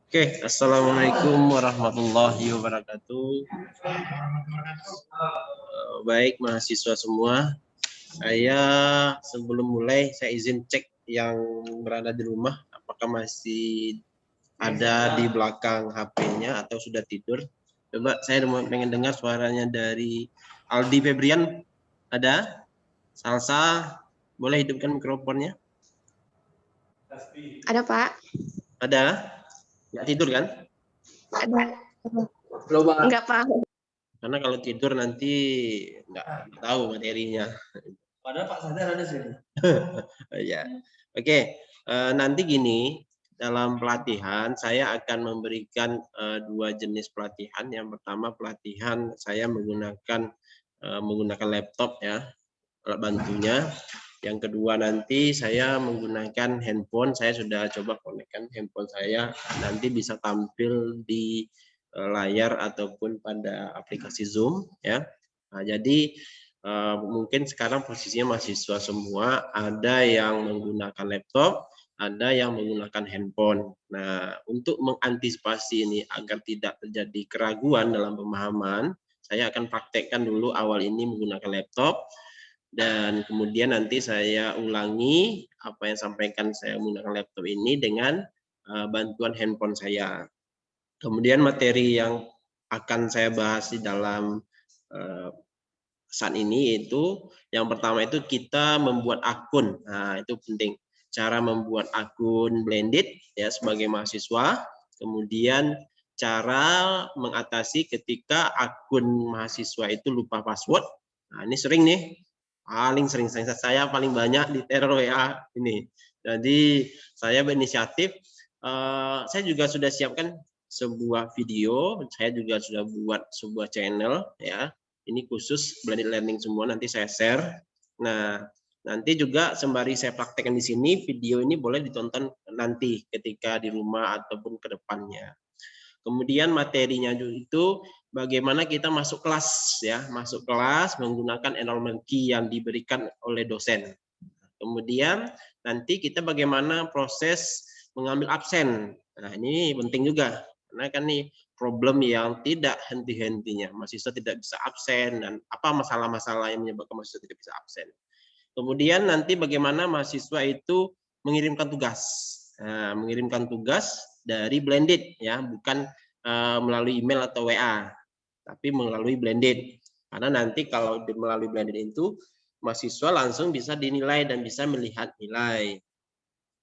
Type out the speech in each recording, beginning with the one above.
Oke, assalamualaikum warahmatullahi wabarakatuh. Baik mahasiswa semua, saya sebelum mulai saya izin cek yang berada di rumah apakah masih ada di belakang HP-nya atau sudah tidur. Coba saya pengen dengar suaranya dari Aldi Febrian. Ada? Salsa, boleh hidupkan mikrofonnya? Ada, Pak. Ada? Nggak tidur kan? Ada. Enggak, Pak. Karena kalau tidur nanti nggak tahu materinya. Padahal Pak Sadar ada sih. Ya, oke. Nanti gini, dalam pelatihan saya akan memberikan dua jenis pelatihan. Yang pertama pelatihan saya menggunakan laptop ya, alat bantunya. Yang kedua nanti saya menggunakan handphone. Saya sudah coba konekkan handphone saya. Nanti bisa tampil di layar ataupun pada aplikasi Zoom ya. Nah, jadi mungkin sekarang posisinya mahasiswa semua, ada yang menggunakan laptop, ada yang menggunakan handphone. Nah, untuk mengantisipasi ini agar tidak terjadi keraguan dalam pemahaman, saya akan praktekkan dulu awal ini menggunakan laptop, dan kemudian nanti saya ulangi apa yang sampaikan saya menggunakan laptop ini dengan bantuan handphone saya. Kemudian materi yang akan saya bahas di dalam saat ini yaitu yang pertama itu kita membuat akun. Nah, itu penting. Cara membuat akun Blended ya sebagai mahasiswa. Kemudian cara mengatasi ketika akun mahasiswa itu lupa password. Nah, ini sering nih. Paling sering saya paling banyak di teror WA ini. Jadi saya berinisiatif, saya juga sudah siapkan sebuah video, saya juga sudah buat sebuah channel ya. Ini khusus blended learning semua, nanti saya share. Nah, nanti juga sembari saya praktekkan di sini, video ini boleh ditonton nanti ketika di rumah ataupun ke depannya. Kemudian materinya itu bagaimana kita masuk kelas ya, masuk kelas menggunakan enrollment key yang diberikan oleh dosen. Kemudian nanti kita bagaimana proses mengambil absen. Nah, ini penting juga. Karena kan nih problem yang tidak henti-hentinya. Mahasiswa tidak bisa absen dan apa masalah-masalah yang menyebabkan mahasiswa tidak bisa absen. Kemudian nanti bagaimana mahasiswa itu mengirimkan tugas. Nah, mengirimkan tugas dari Blended ya, bukan melalui email atau WA, tapi melalui Blended. Karena nanti kalau melalui Blended itu mahasiswa langsung bisa dinilai dan bisa melihat nilai.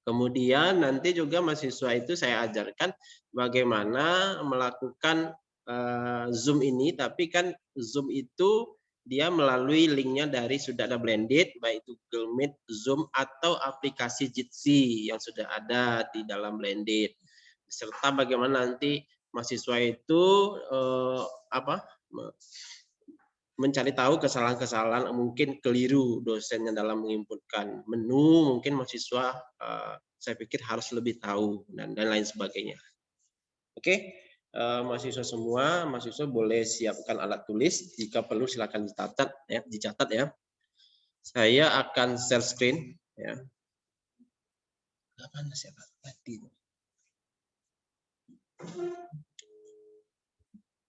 Kemudian nanti juga mahasiswa itu saya ajarkan bagaimana melakukan Zoom ini, tapi kan Zoom itu dia melalui linknya dari sudah ada Blended, baik itu Google Meet, Zoom, atau aplikasi Jitsi yang sudah ada di dalam Blended. Serta bagaimana nanti mahasiswa itu mencari tahu kesalahan-kesalahan mungkin keliru dosennya dalam menginputkan menu, mungkin mahasiswa saya pikir harus lebih tahu dan lain sebagainya. Oke, mahasiswa semua, mahasiswa boleh siapkan alat tulis, jika perlu silakan dicatat ya. Saya akan share screen ya.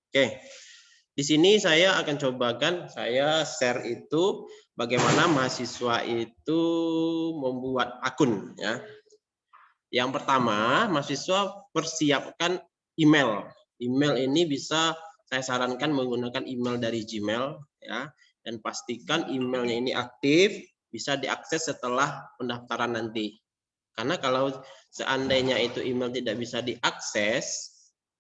Oke. Di sini saya akan cobakan saya share itu bagaimana mahasiswa itu membuat akun ya. Yang pertama, mahasiswa persiapkan email. Email ini bisa saya sarankan menggunakan email dari Gmail ya, dan pastikan emailnya ini aktif, bisa diakses setelah pendaftaran nanti. Karena kalau seandainya itu email tidak bisa diakses,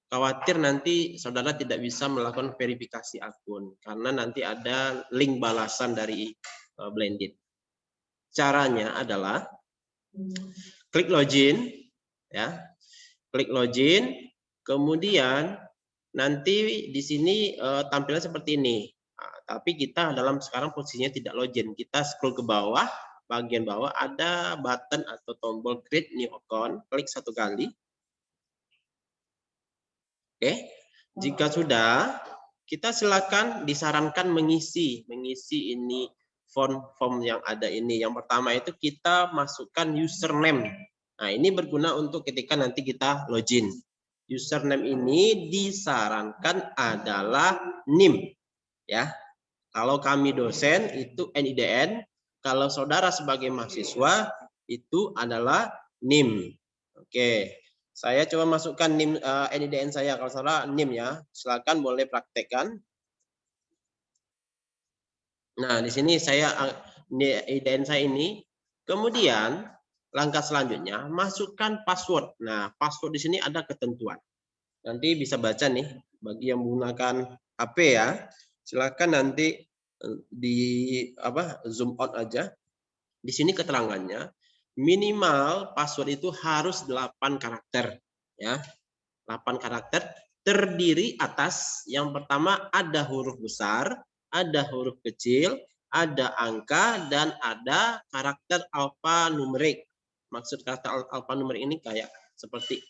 khawatir nanti saudara tidak bisa melakukan verifikasi akun karena nanti ada link balasan dari Blended. Caranya adalah klik login ya. Klik login, kemudian nanti di sini tampilan seperti ini. Nah, tapi kita dalam sekarang posisinya tidak login. Kita scroll ke bawah, bagian bawah ada button atau tombol create new account, klik satu kali. Oke, jika sudah, kita silakan disarankan mengisi ini form yang ada ini. Yang pertama itu kita masukkan username. Nah, ini berguna untuk ketika nanti kita login. username ini disarankan adalah NIM ya. Kalau kami dosen itu NIDN, kalau saudara sebagai mahasiswa itu adalah NIM. Oke, saya coba masukkan NIM NIDN saya. Kalau saudara NIM ya, silakan boleh praktekkan. Nah, di sini saya NIDN saya ini. Kemudian langkah selanjutnya masukkan password. Nah, password di sini ada ketentuan. Nanti bisa baca nih bagi yang menggunakan HP ya. Silakan nanti di zoom out aja. Di sini keterangannya minimal password itu harus 8 karakter ya. 8 karakter terdiri atas yang pertama ada huruf besar, ada huruf kecil, ada angka dan ada karakter alfanumerik. Maksud karakter alfanumerik ini kayak seperti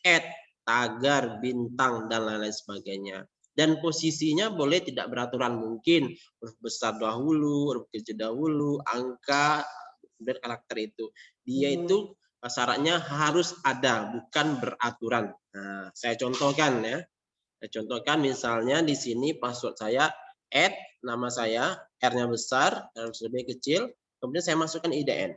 tagar, bintang dan lain-lain sebagainya. Dan posisinya boleh tidak beraturan, mungkin huruf besar dahulu, huruf kecil dahulu, angka, dan karakter itu. Dia itu syaratnya harus ada, bukan beraturan. Nah, saya contohkan ya. Saya contohkan misalnya di sini password saya nama saya, R-nya besar, R-nya kecil, kemudian saya masukkan IDN.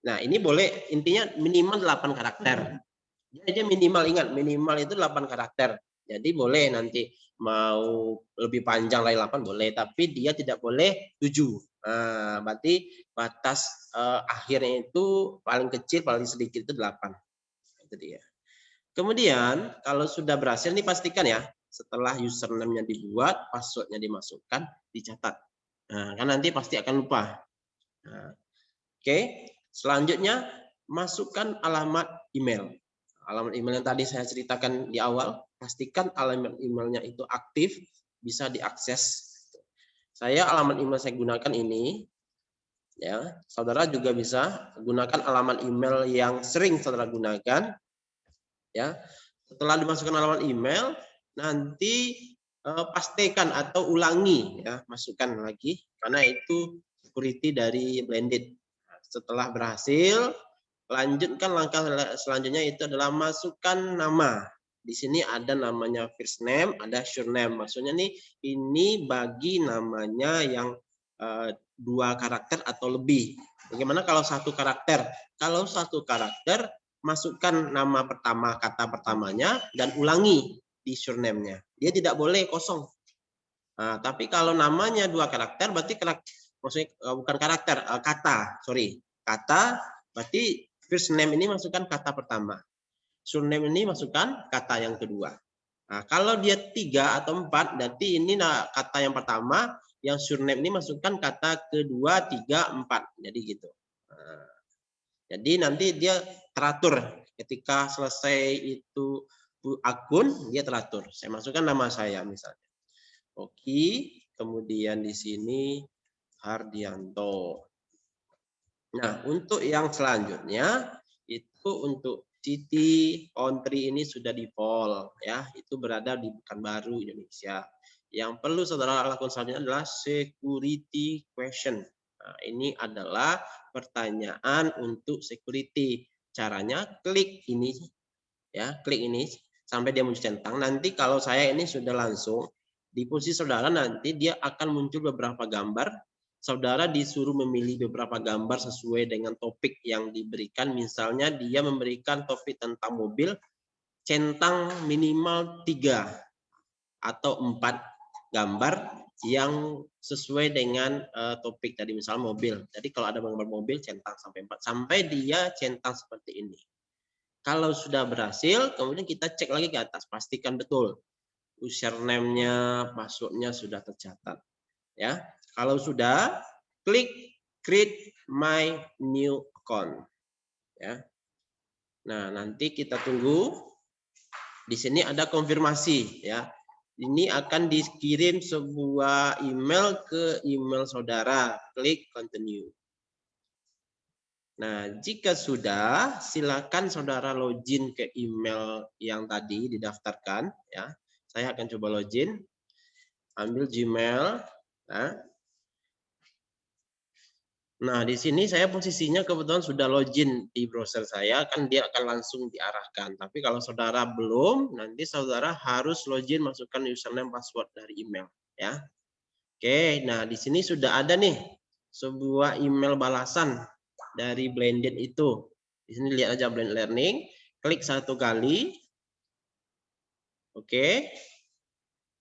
Nah, ini boleh intinya minimal 8 karakter. Dia minimal, ingat minimal itu 8 karakter. Jadi boleh nanti mau lebih panjang lagi 8 boleh, tapi dia tidak boleh 7. Nah, berarti batas akhirnya itu paling kecil, paling sedikit itu 8. Itu dia. Kemudian kalau sudah berhasil nih pastikan ya, setelah username-nya dibuat, password-nya dimasukkan, dicatat. Nah, kan nanti pasti akan lupa. Nah, oke, selanjutnya masukkan alamat email. Alamat email yang tadi saya ceritakan di awal, pastikan alamat emailnya itu aktif, bisa diakses. Saya alamat email saya gunakan ini, ya. Saudara juga bisa gunakan alamat email yang sering saudara gunakan, ya. Setelah dimasukkan alamat email, nanti pastikan atau ulangi, ya, masukkan lagi, karena itu security dari Blended. Setelah berhasil, lanjutkan langkah selanjutnya itu adalah masukkan nama. Di sini ada namanya first name, ada surname. Maksudnya nih ini bagi namanya yang 2 karakter atau lebih. Bagaimana kalau 1 karakter? Kalau 1 karakter, masukkan nama pertama, kata pertamanya, dan ulangi di surname-nya. Dia tidak boleh kosong. Nah, tapi kalau namanya 2 karakter, berarti maksudnya bukan karakter, kata. Sorry, kata. Berarti first name ini masukkan kata pertama. Surname ini masukkan kata yang kedua. Nah, kalau dia 3 atau 4, berarti ini kata yang pertama, yang surname ini masukkan kata kedua, 3, 4. Jadi gitu. Nah, jadi nanti dia teratur. Ketika selesai itu akun, dia teratur. Saya masukkan nama saya misalnya. Oke, kemudian di sini Hardianto. Nah, untuk yang selanjutnya itu untuk city country ini sudah default ya, itu berada di Pekanbaru Indonesia. Yang perlu saudara lakukan selanjutnya adalah security question. Nah, ini adalah pertanyaan untuk security. Caranya klik ini ya, klik ini sampai dia muncul centang. Nanti kalau saya ini sudah langsung di posisi saudara, nanti dia akan muncul beberapa gambar. Saudara disuruh memilih beberapa gambar sesuai dengan topik yang diberikan. Misalnya dia memberikan topik tentang mobil, centang minimal 3 atau 4 gambar yang sesuai dengan topik tadi, misalnya mobil. Jadi kalau ada gambar mobil, centang sampai 4 sampai dia centang seperti ini. Kalau sudah berhasil, kemudian kita cek lagi ke atas, pastikan betul username-nya, password-nya sudah tercatat. Ya, kalau sudah, klik create my new account. Ya. Nah, nanti kita tunggu. Di sini ada konfirmasi. Ya, ini akan dikirim sebuah email ke email saudara. Klik continue. Nah, jika sudah, silakan saudara login ke email yang tadi didaftarkan. Ya, saya akan coba login. Ambil Gmail. Nah. Nah, di sini saya posisinya kebetulan sudah login di browser saya, kan dia akan langsung diarahkan. Tapi kalau saudara belum, nanti saudara harus login, masukkan username password dari email, ya. Oke, nah di sini sudah ada nih sebuah email balasan dari Blended itu. Di sini lihat aja Blended Learning, klik 1 kali. Oke.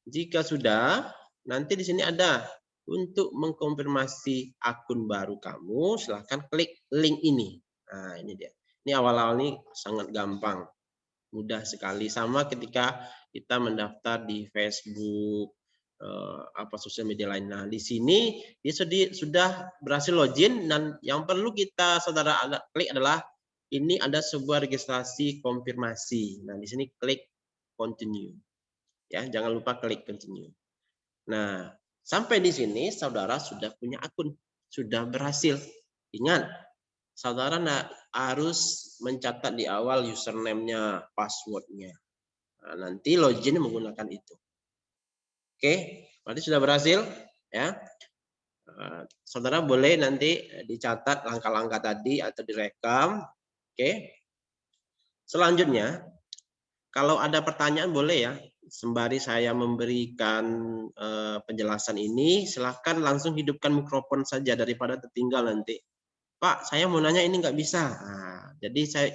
Jika sudah, nanti di sini ada untuk mengkonfirmasi akun baru kamu, silahkan klik link ini. Nah, ini dia. Ini awal-awal ini sangat gampang, mudah sekali. Sama ketika kita mendaftar di Facebook, apa sosial media lain. Nah, di sini dia sudah berhasil login, dan yang perlu kita saudara klik adalah ini ada sebuah registrasi konfirmasi. Nah, di sini klik continue. Ya, jangan lupa klik continue. Nah, sampai di sini saudara sudah punya akun, sudah berhasil. Ingat, saudara harus mencatat di awal username-nya, password-nya. Nah, nanti login menggunakan itu. Oke, berarti sudah berhasil, ya. Saudara boleh nanti dicatat langkah-langkah tadi atau direkam. Oke. Selanjutnya, kalau ada pertanyaan boleh ya, sembari saya memberikan penjelasan ini, silahkan langsung hidupkan mikrofon saja daripada tertinggal nanti. Pak, saya mau nanya ini nggak bisa. Nah, jadi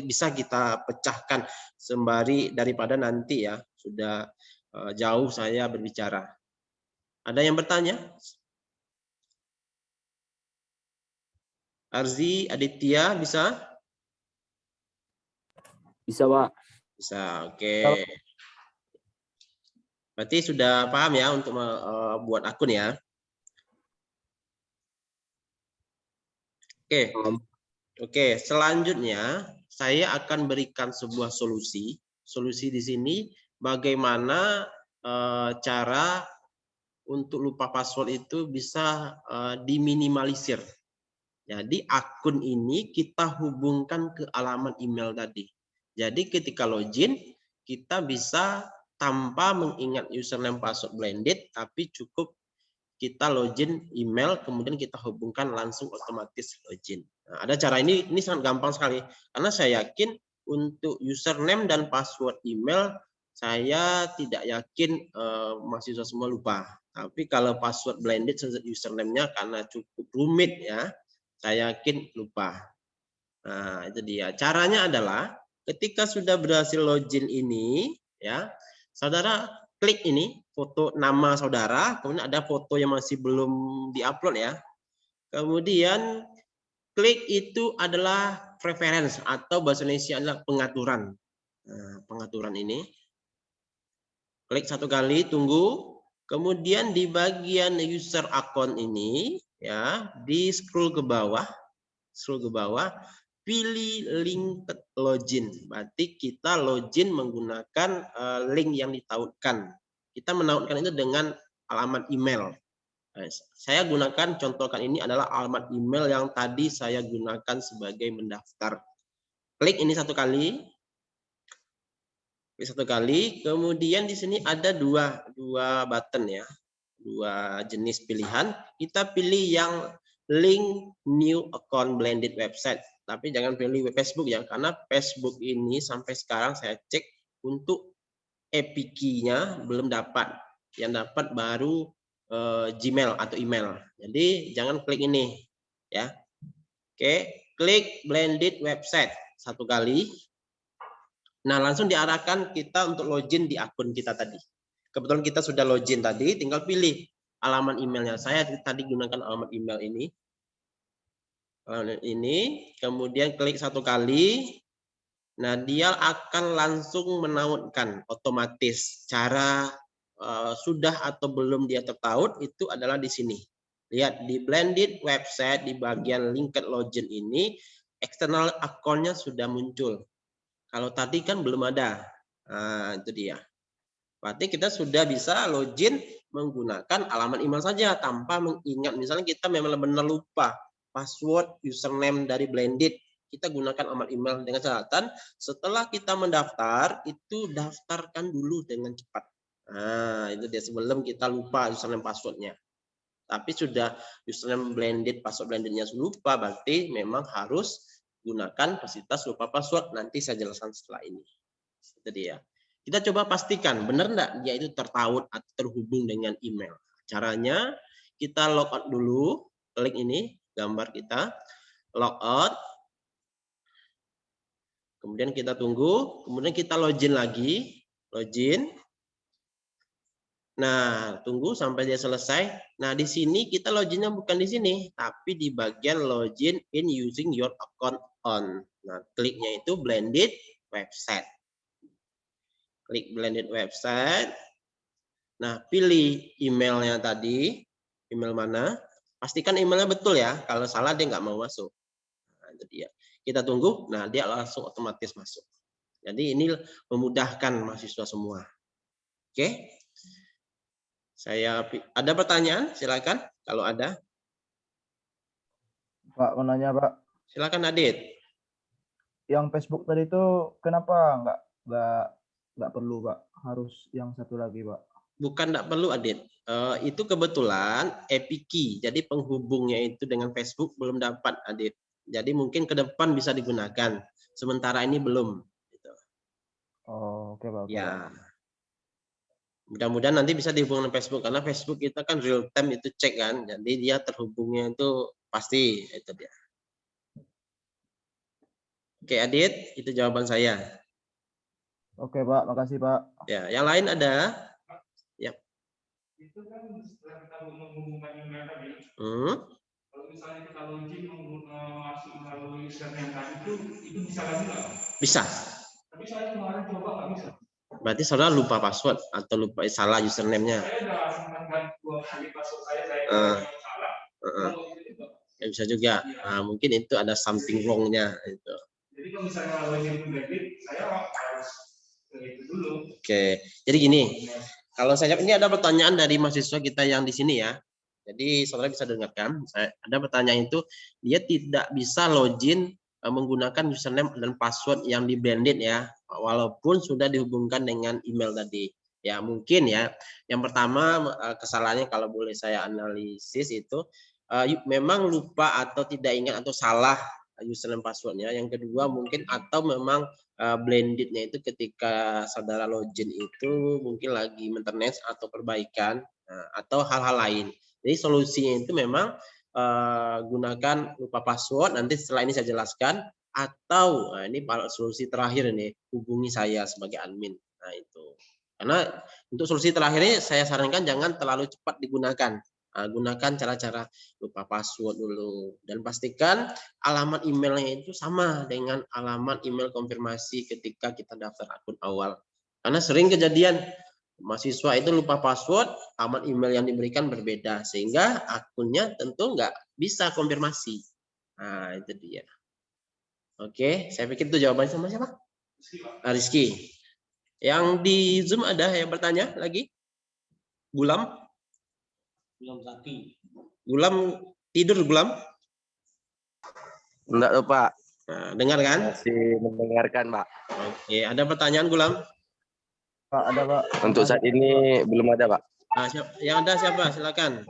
bisa kita pecahkan sembari daripada nanti ya sudah jauh saya berbicara. Ada yang bertanya? Arzi, Aditya, bisa? Bisa, Pak. Bisa, oke. Berarti sudah paham ya untuk buat akun ya? Oke. Oke, selanjutnya saya akan berikan sebuah solusi. Solusi di sini bagaimana cara untuk lupa password itu bisa diminimalisir. Jadi akun ini kita hubungkan ke alamat email tadi. Jadi ketika login kita bisa tanpa mengingat username password Blended, tapi cukup kita login email, kemudian kita hubungkan langsung otomatis login. Nah, ada cara ini sangat gampang sekali. Karena saya yakin untuk username dan password email, saya tidak yakin mahasiswa semua lupa. Tapi kalau password Blended username-nya karena cukup rumit ya, saya yakin lupa. Nah, itu dia. Caranya adalah ketika sudah berhasil login ini, ya, saudara klik ini foto nama saudara, kemudian ada foto yang masih belum diupload ya. Kemudian klik itu adalah preference atau bahasa Indonesia adalah pengaturan. Nah, pengaturan ini. Klik 1 kali, tunggu. Kemudian di bagian user account ini ya, di scroll ke bawah, pilih link login. Berarti kita login menggunakan link yang ditautkan. Kita menautkan itu dengan alamat email. Saya gunakan, contohkan ini adalah alamat email yang tadi saya gunakan sebagai mendaftar. Klik ini 1 kali. Klik 1 kali. Kemudian di sini ada dua button ya. 2 jenis pilihan. Kita pilih yang link new account Blended website. Tapi jangan pilih Facebook ya, karena Facebook ini sampai sekarang saya cek untuk APK-nya belum dapat. Yang dapat baru Gmail atau email. Jadi jangan klik ini ya. Oke, klik Blended website 1 kali. Nah, langsung diarahkan kita untuk login di akun kita tadi. Kebetulan kita sudah login tadi, tinggal pilih alamat emailnya. Saya tadi gunakan alamat email ini. Kemudian klik 1 kali. Nah, dia akan langsung menautkan otomatis. Cara sudah atau belum dia tertaut itu adalah di sini. Lihat di Blended website di bagian linked login ini, external account-nya sudah muncul. Kalau tadi kan belum ada. Nah, itu dia. Berarti kita sudah bisa login menggunakan alamat email saja tanpa mengingat. Misalnya kita memang benar lupa password username dari Blended, kita gunakan alamat email dengan catatan setelah kita mendaftar itu daftarkan dulu dengan cepat. Nah, itu dia sebelum kita lupa username passwordnya. Tapi sudah username blended, password blendednya lupa, berarti memang harus gunakan fasilitas lupa password. Nanti saya jelaskan setelah ini. Itu dia. Kita coba pastikan benar enggak dia itu tertaut atau terhubung dengan email. Caranya kita logout dulu, klik ini gambar kita, logout. Kemudian kita tunggu, kemudian kita login lagi, login. Nah, tunggu sampai dia selesai. Nah, di sini kita loginnya bukan di sini, tapi di bagian login in using your account on. Nah, kliknya itu blended website. Klik blended website. Nah, pilih emailnya tadi, email mana. Pastikan emailnya betul ya, kalau salah dia nggak mau masuk. Nah, itu dia. Kita tunggu, nah dia langsung otomatis masuk. Jadi ini memudahkan mahasiswa semua. Oke. Saya ada pertanyaan, silakan kalau ada. Pak, mau nanya Pak, Silakan Adit. yang Facebook tadi itu kenapa nggak perlu Pak? Harus yang satu lagi Pak? Bukan tidak perlu Adit. Itu kebetulan API key, jadi penghubungnya itu dengan Facebook belum dapat Adit. Jadi mungkin ke depan bisa digunakan. Sementara ini belum. Gitu. Oh, oke Pak. Ya. Mudah-mudahan nanti bisa dihubungkan dengan Facebook karena Facebook kita kan real time itu cek kan. Jadi dia terhubungnya itu pasti itu dia. Oke Adit, itu jawaban saya. Oke Pak, makasih Pak. Ya, yang lain ada? Ya. Itu kan setelah kita menghubungkan email tadi, kalau misalnya kita login masuk melalui username tadi itu bisa lagi nggak? Bisa. Tapi saya kemarin coba nggak bisa. Berarti saudara lupa password atau lupa salah username-nya? Saya udah mengganti 2 kali password saya salah. Ya, bisa juga. Nah, mungkin itu ada something wrong-nya itu. Jadi kalau misalnya login blended, saya harus itu dulu. Oke, jadi gini. Kalau saya ini ada pertanyaan dari mahasiswa kita yang di sini ya. Jadi saudara bisa dengarkan. Ada pertanyaan itu dia tidak bisa login menggunakan username dan password yang di blended ya, walaupun sudah dihubungkan dengan email tadi. Ya mungkin ya. Yang pertama kesalahannya kalau boleh saya analisis itu memang lupa atau tidak ingat atau salah username passwordnya. Yang kedua mungkin atau memang blendednya itu ketika saudara login itu mungkin lagi maintenance atau perbaikan atau hal-hal lain. Jadi solusinya itu memang gunakan lupa password, nanti setelah ini saya jelaskan, atau ini solusi terakhir ini hubungi saya sebagai admin. Nah itu karena untuk solusi terakhir ini saya sarankan jangan terlalu cepat digunakan. Gunakan cara-cara lupa password dulu dan pastikan alamat emailnya itu sama dengan alamat email konfirmasi ketika kita daftar akun awal. Karena sering kejadian mahasiswa itu lupa password, alamat email yang diberikan berbeda sehingga akunnya tentu nggak bisa konfirmasi. Nah itu dia. Oke, saya pikir itu jawabannya sama siapa? Rizky. Yang di Zoom ada yang bertanya lagi? Gulam? Gulam tidur Gulam? Enggak tuh Pak. Nah, dengar kan? Masih mendengarkan Pak. Oke, ada pertanyaan Gulam? Pak, ada Pak. Untuk saat ini belum ada Pak. Nah, yang ada siapa? Silakan.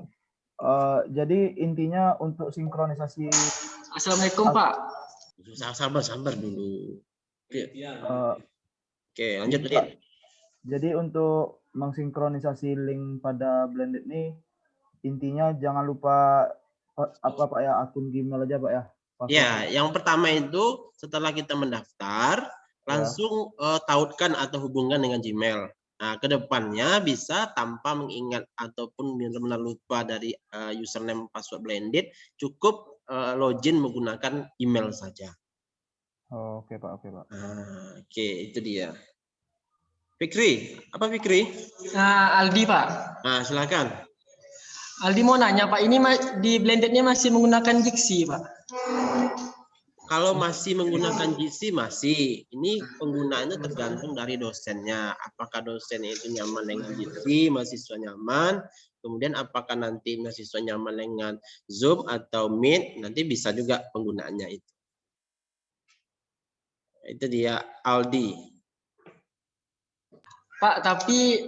Jadi intinya untuk sinkronisasi. Assalamualaikum Pak. Sabar dulu. Oke, lanjut Pak. Jadi untuk mengsinkronisasi link pada blended ini intinya jangan lupa apa Pak ya, akun Gmail aja Pak ya. Ya, yang pertama itu setelah kita mendaftar langsung tautkan atau hubungkan dengan Gmail. Nah, kedepannya bisa tanpa mengingat ataupun benar-benar lupa dari username password blended, cukup login menggunakan email saja. Oh, oke Pak, oke Pak. Oke, itu dia. Fikri, apa Fikri? Aldi Pak. Nah, silakan. Aldi mau nanya Pak, ini di blendednya masih menggunakan Jitsi Pak? Kalau masih menggunakan Jitsi masih. Ini penggunaannya tergantung dari dosennya. Apakah dosen itu nyaman dengan Jitsi, mahasiswa nyaman. Kemudian apakah nanti mahasiswa nyaman dengan Zoom atau Meet, nanti bisa juga penggunaannya itu. Itu dia Aldi. Pak, tapi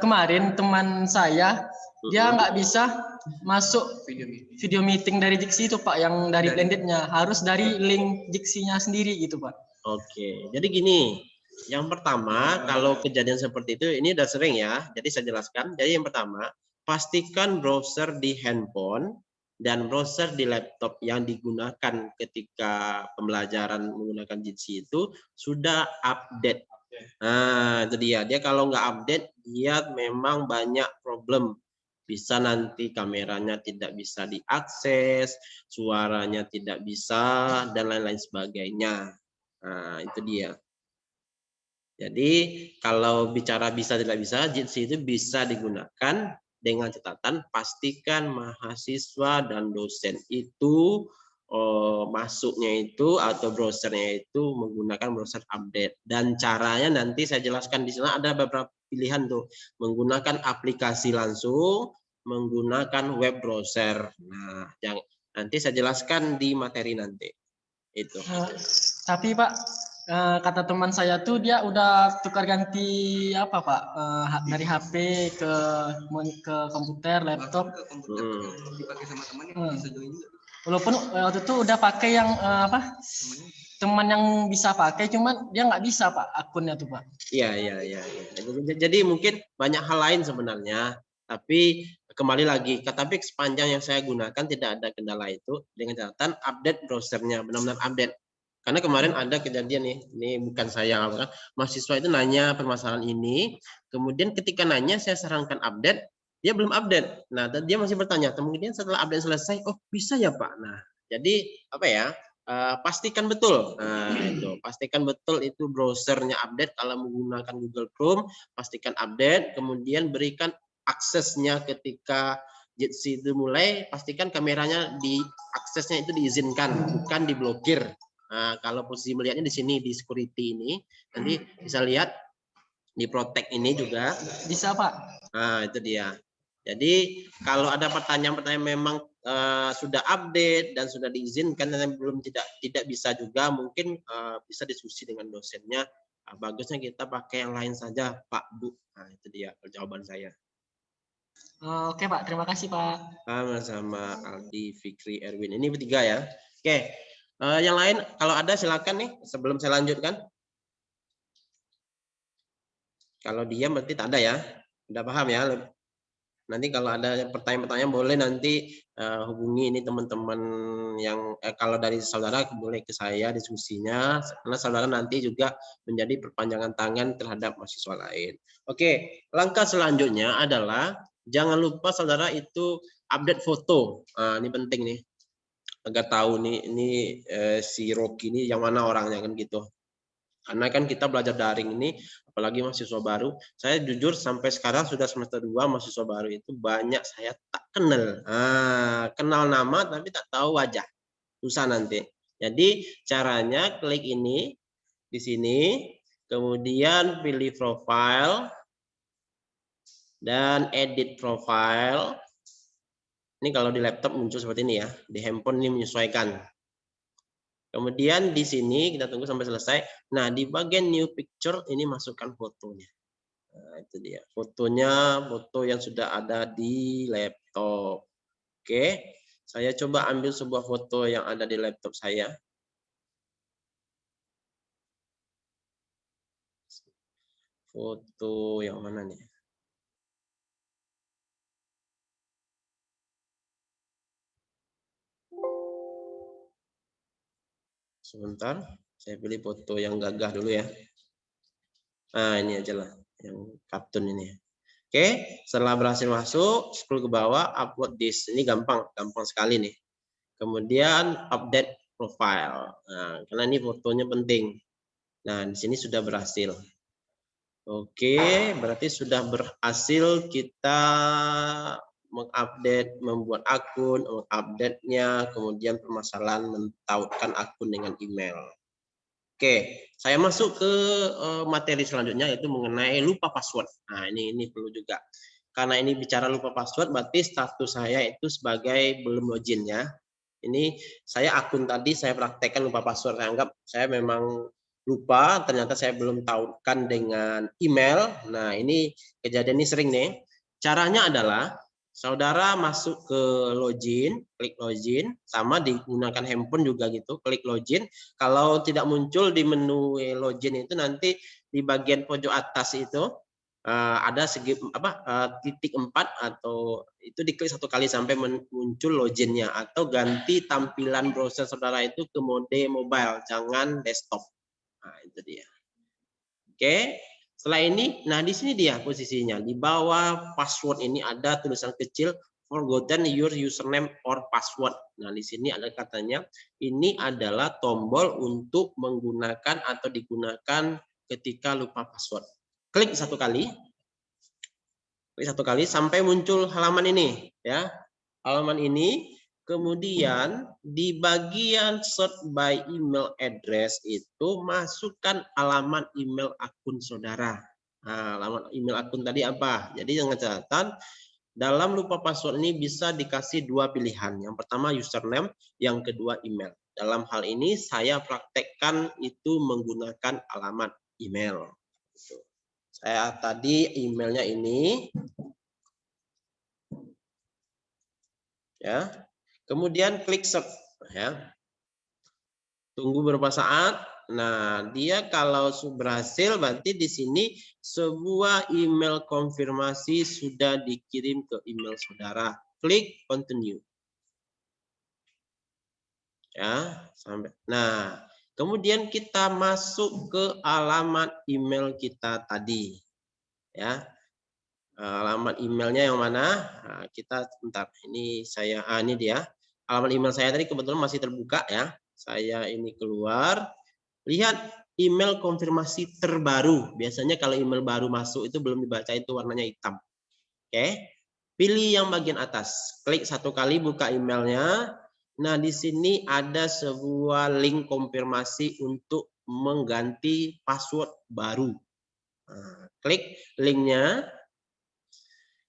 kemarin teman saya dia nggak bisa masuk video meeting dari Jitsi itu Pak, yang dari blendednya harus dari link Jitsinya sendiri gitu Pak. Oke, jadi gini, yang pertama kalau kejadian seperti itu ini udah sering ya, jadi saya jelaskan. Jadi yang pertama, pastikan browser di handphone dan browser di laptop yang digunakan ketika pembelajaran menggunakan Jitsi itu sudah update. Nah, itu dia. Dia kalau nggak update, dia memang banyak problem. Bisa nanti kameranya tidak bisa diakses, suaranya tidak bisa, dan lain-lain sebagainya. Nah, itu dia. Jadi, kalau bicara bisa tidak bisa, Jitsi itu bisa digunakan dengan catatan pastikan mahasiswa dan dosen itu masuknya itu atau browsernya itu menggunakan browser update. Dan caranya nanti saya jelaskan di sana ada beberapa pilihan tuh, menggunakan aplikasi langsung, menggunakan web browser. Nah, yang nanti saya jelaskan di materi nanti. Itu. Tapi Pak, kata teman saya tuh dia udah tukar ganti apa Pak, dari HP ke komputer, laptop. Dipakai sama temannya bisa join juga. Walaupun waktu itu udah pakai yang teman yang bisa pakai, cuman dia nggak bisa Pak akunnya tuh Pak. Iya. Jadi mungkin banyak hal lain sebenarnya, tapi kembali lagi, tapi sepanjang yang saya gunakan tidak ada kendala itu dengan catatan update browsernya, benar-benar update. Karena kemarin ada kejadian nih, ini bukan saya kan, mahasiswa itu nanya permasalahan ini, kemudian ketika nanya saya sarankan update, dia belum update. Nah, dia masih bertanya, kemudian setelah update selesai, oh bisa ya Pak. Nah, jadi apa ya? Pastikan betul. Nah, itu pastikan betul itu browsernya update. Kalau menggunakan Google Chrome, pastikan update. Kemudian berikan aksesnya ketika Jitsi itu mulai, pastikan kameranya aksesnya itu diizinkan, bukan diblokir. Nah, kalau posisi melihatnya di sini di security ini, nanti bisa lihat di protect ini juga bisa Pak. Nah, itu dia. Jadi kalau ada pertanyaan-pertanyaan memang sudah update dan sudah diizinkan dan belum tidak bisa juga, mungkin bisa diskusi dengan dosennya. Bagusnya kita pakai yang lain saja, Pak, Bu. Nah, itu dia jawaban saya. Oke Pak, terima kasih Pak. Sama-sama Aldi, Fikri, Erwin. Ini bertiga ya. Oke. Yang lain kalau ada silakan nih sebelum saya lanjutkan. Kalau diam berarti tak ada ya. Udah paham ya? Nanti kalau ada pertanyaan-pertanyaan boleh nanti hubungi ini teman-teman yang kalau dari saudara boleh ke saya diskusinya, karena saudara nanti juga menjadi perpanjangan tangan terhadap mahasiswa lain. Oke, langkah selanjutnya adalah jangan lupa saudara itu update foto. Nah, ini penting nih, agar tahu nih ini si Rocky ini yang mana orangnya kan gitu. Karena kan kita belajar daring ini, apalagi mahasiswa baru, saya jujur sampai sekarang sudah semester 2 mahasiswa baru itu banyak saya tak kenal. Kenal nama tapi tak tahu wajah. Susah nanti. Jadi caranya klik ini di sini, kemudian pilih profile dan edit profile. Ini kalau di laptop muncul seperti ini ya, di handphone ini menyesuaikan. Kemudian di sini kita tunggu sampai selesai. Nah, di bagian new picture ini masukkan fotonya. Nah, itu dia. Fotonya, foto yang sudah ada di laptop. Oke, saya coba ambil sebuah foto yang ada di laptop saya. Foto yang mana nih? Sebentar, saya pilih foto yang gagah dulu ya. Nah, ini aja lah, yang kartun ini. Oke, setelah berhasil masuk, scroll ke bawah, upload this. Ini gampang sekali nih. Kemudian update profile. Nah, karena ini fotonya penting. Nah, di sini sudah berhasil. Oke, berarti sudah berhasil kita mengupdate, membuat akun, mengupdate-nya, kemudian permasalahan mentautkan akun dengan email. Oke, saya masuk ke materi selanjutnya yaitu mengenai lupa password. Nah, ini perlu juga. Karena ini bicara lupa password, berarti status saya itu sebagai belum login ya. Ini saya akun tadi saya praktekkan lupa password. Saya anggap saya memang lupa, ternyata saya belum tautkan dengan email. Nah, ini kejadian ini sering nih. Caranya adalah Saudara masuk ke login, klik login, sama digunakan handphone juga gitu, klik login. Kalau tidak muncul di menu login itu nanti di bagian pojok atas itu ada titik 4 atau itu diklik 1 kali sampai muncul loginnya, atau ganti tampilan browser saudara itu ke mode mobile, jangan desktop. Nah, itu dia. Oke. Setelah ini, nah di sini dia posisinya. Di bawah password ini ada tulisan kecil forgotten your username or password. Nah, di sini ada katanya ini adalah tombol untuk menggunakan atau digunakan ketika lupa password. Klik 1 kali. Klik 1 kali sampai muncul halaman ini, ya. Halaman ini. Kemudian di bagian search by email address itu masukkan alamat email akun saudara. Nah, alamat email akun tadi apa? Jadi dengan catatan dalam lupa password ini bisa dikasih 2 pilihan. Yang pertama username, yang kedua email. Dalam hal ini saya praktekkan itu menggunakan alamat email. Saya tadi emailnya ini, ya. Kemudian klik search, ya. Tunggu beberapa saat. Nah, dia kalau berhasil berarti di sini sebuah email konfirmasi sudah dikirim ke email saudara. Klik continue. Ya, sampai. Nah, kemudian kita masuk ke alamat email kita tadi. Ya. Alamat emailnya yang mana? Nah, kita bentar. Ini saya ini dia. Alamat email saya tadi kebetulan masih terbuka, ya. Saya ini keluar. Lihat email konfirmasi terbaru. Biasanya kalau email baru masuk itu belum dibaca itu warnanya hitam. Oke. Pilih yang bagian atas. Klik 1 kali buka emailnya. Nah, di sini ada sebuah link konfirmasi untuk mengganti password baru. Nah, klik linknya.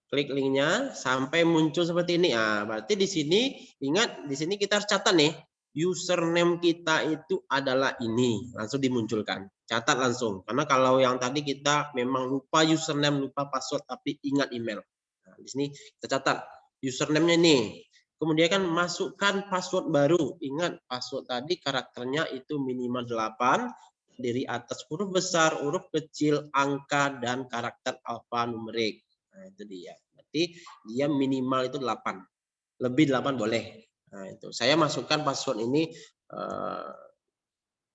Klik linknya sampai muncul seperti ini. Ah, berarti di sini ingat di sini kita harus catat nih, username kita itu adalah ini, langsung dimunculkan. Catat langsung. Karena kalau yang tadi kita memang lupa username, lupa password tapi ingat email. Nah, di sini kita catat username-nya nih. Kemudian kan masukkan password baru. Ingat password tadi karakternya itu minimal 8, dari atas huruf besar, huruf kecil, angka dan karakter alfanumerik. Nah, itu dia. Berarti dia minimal itu 8. Lebih 8 boleh. Nah, itu. Saya masukkan password ini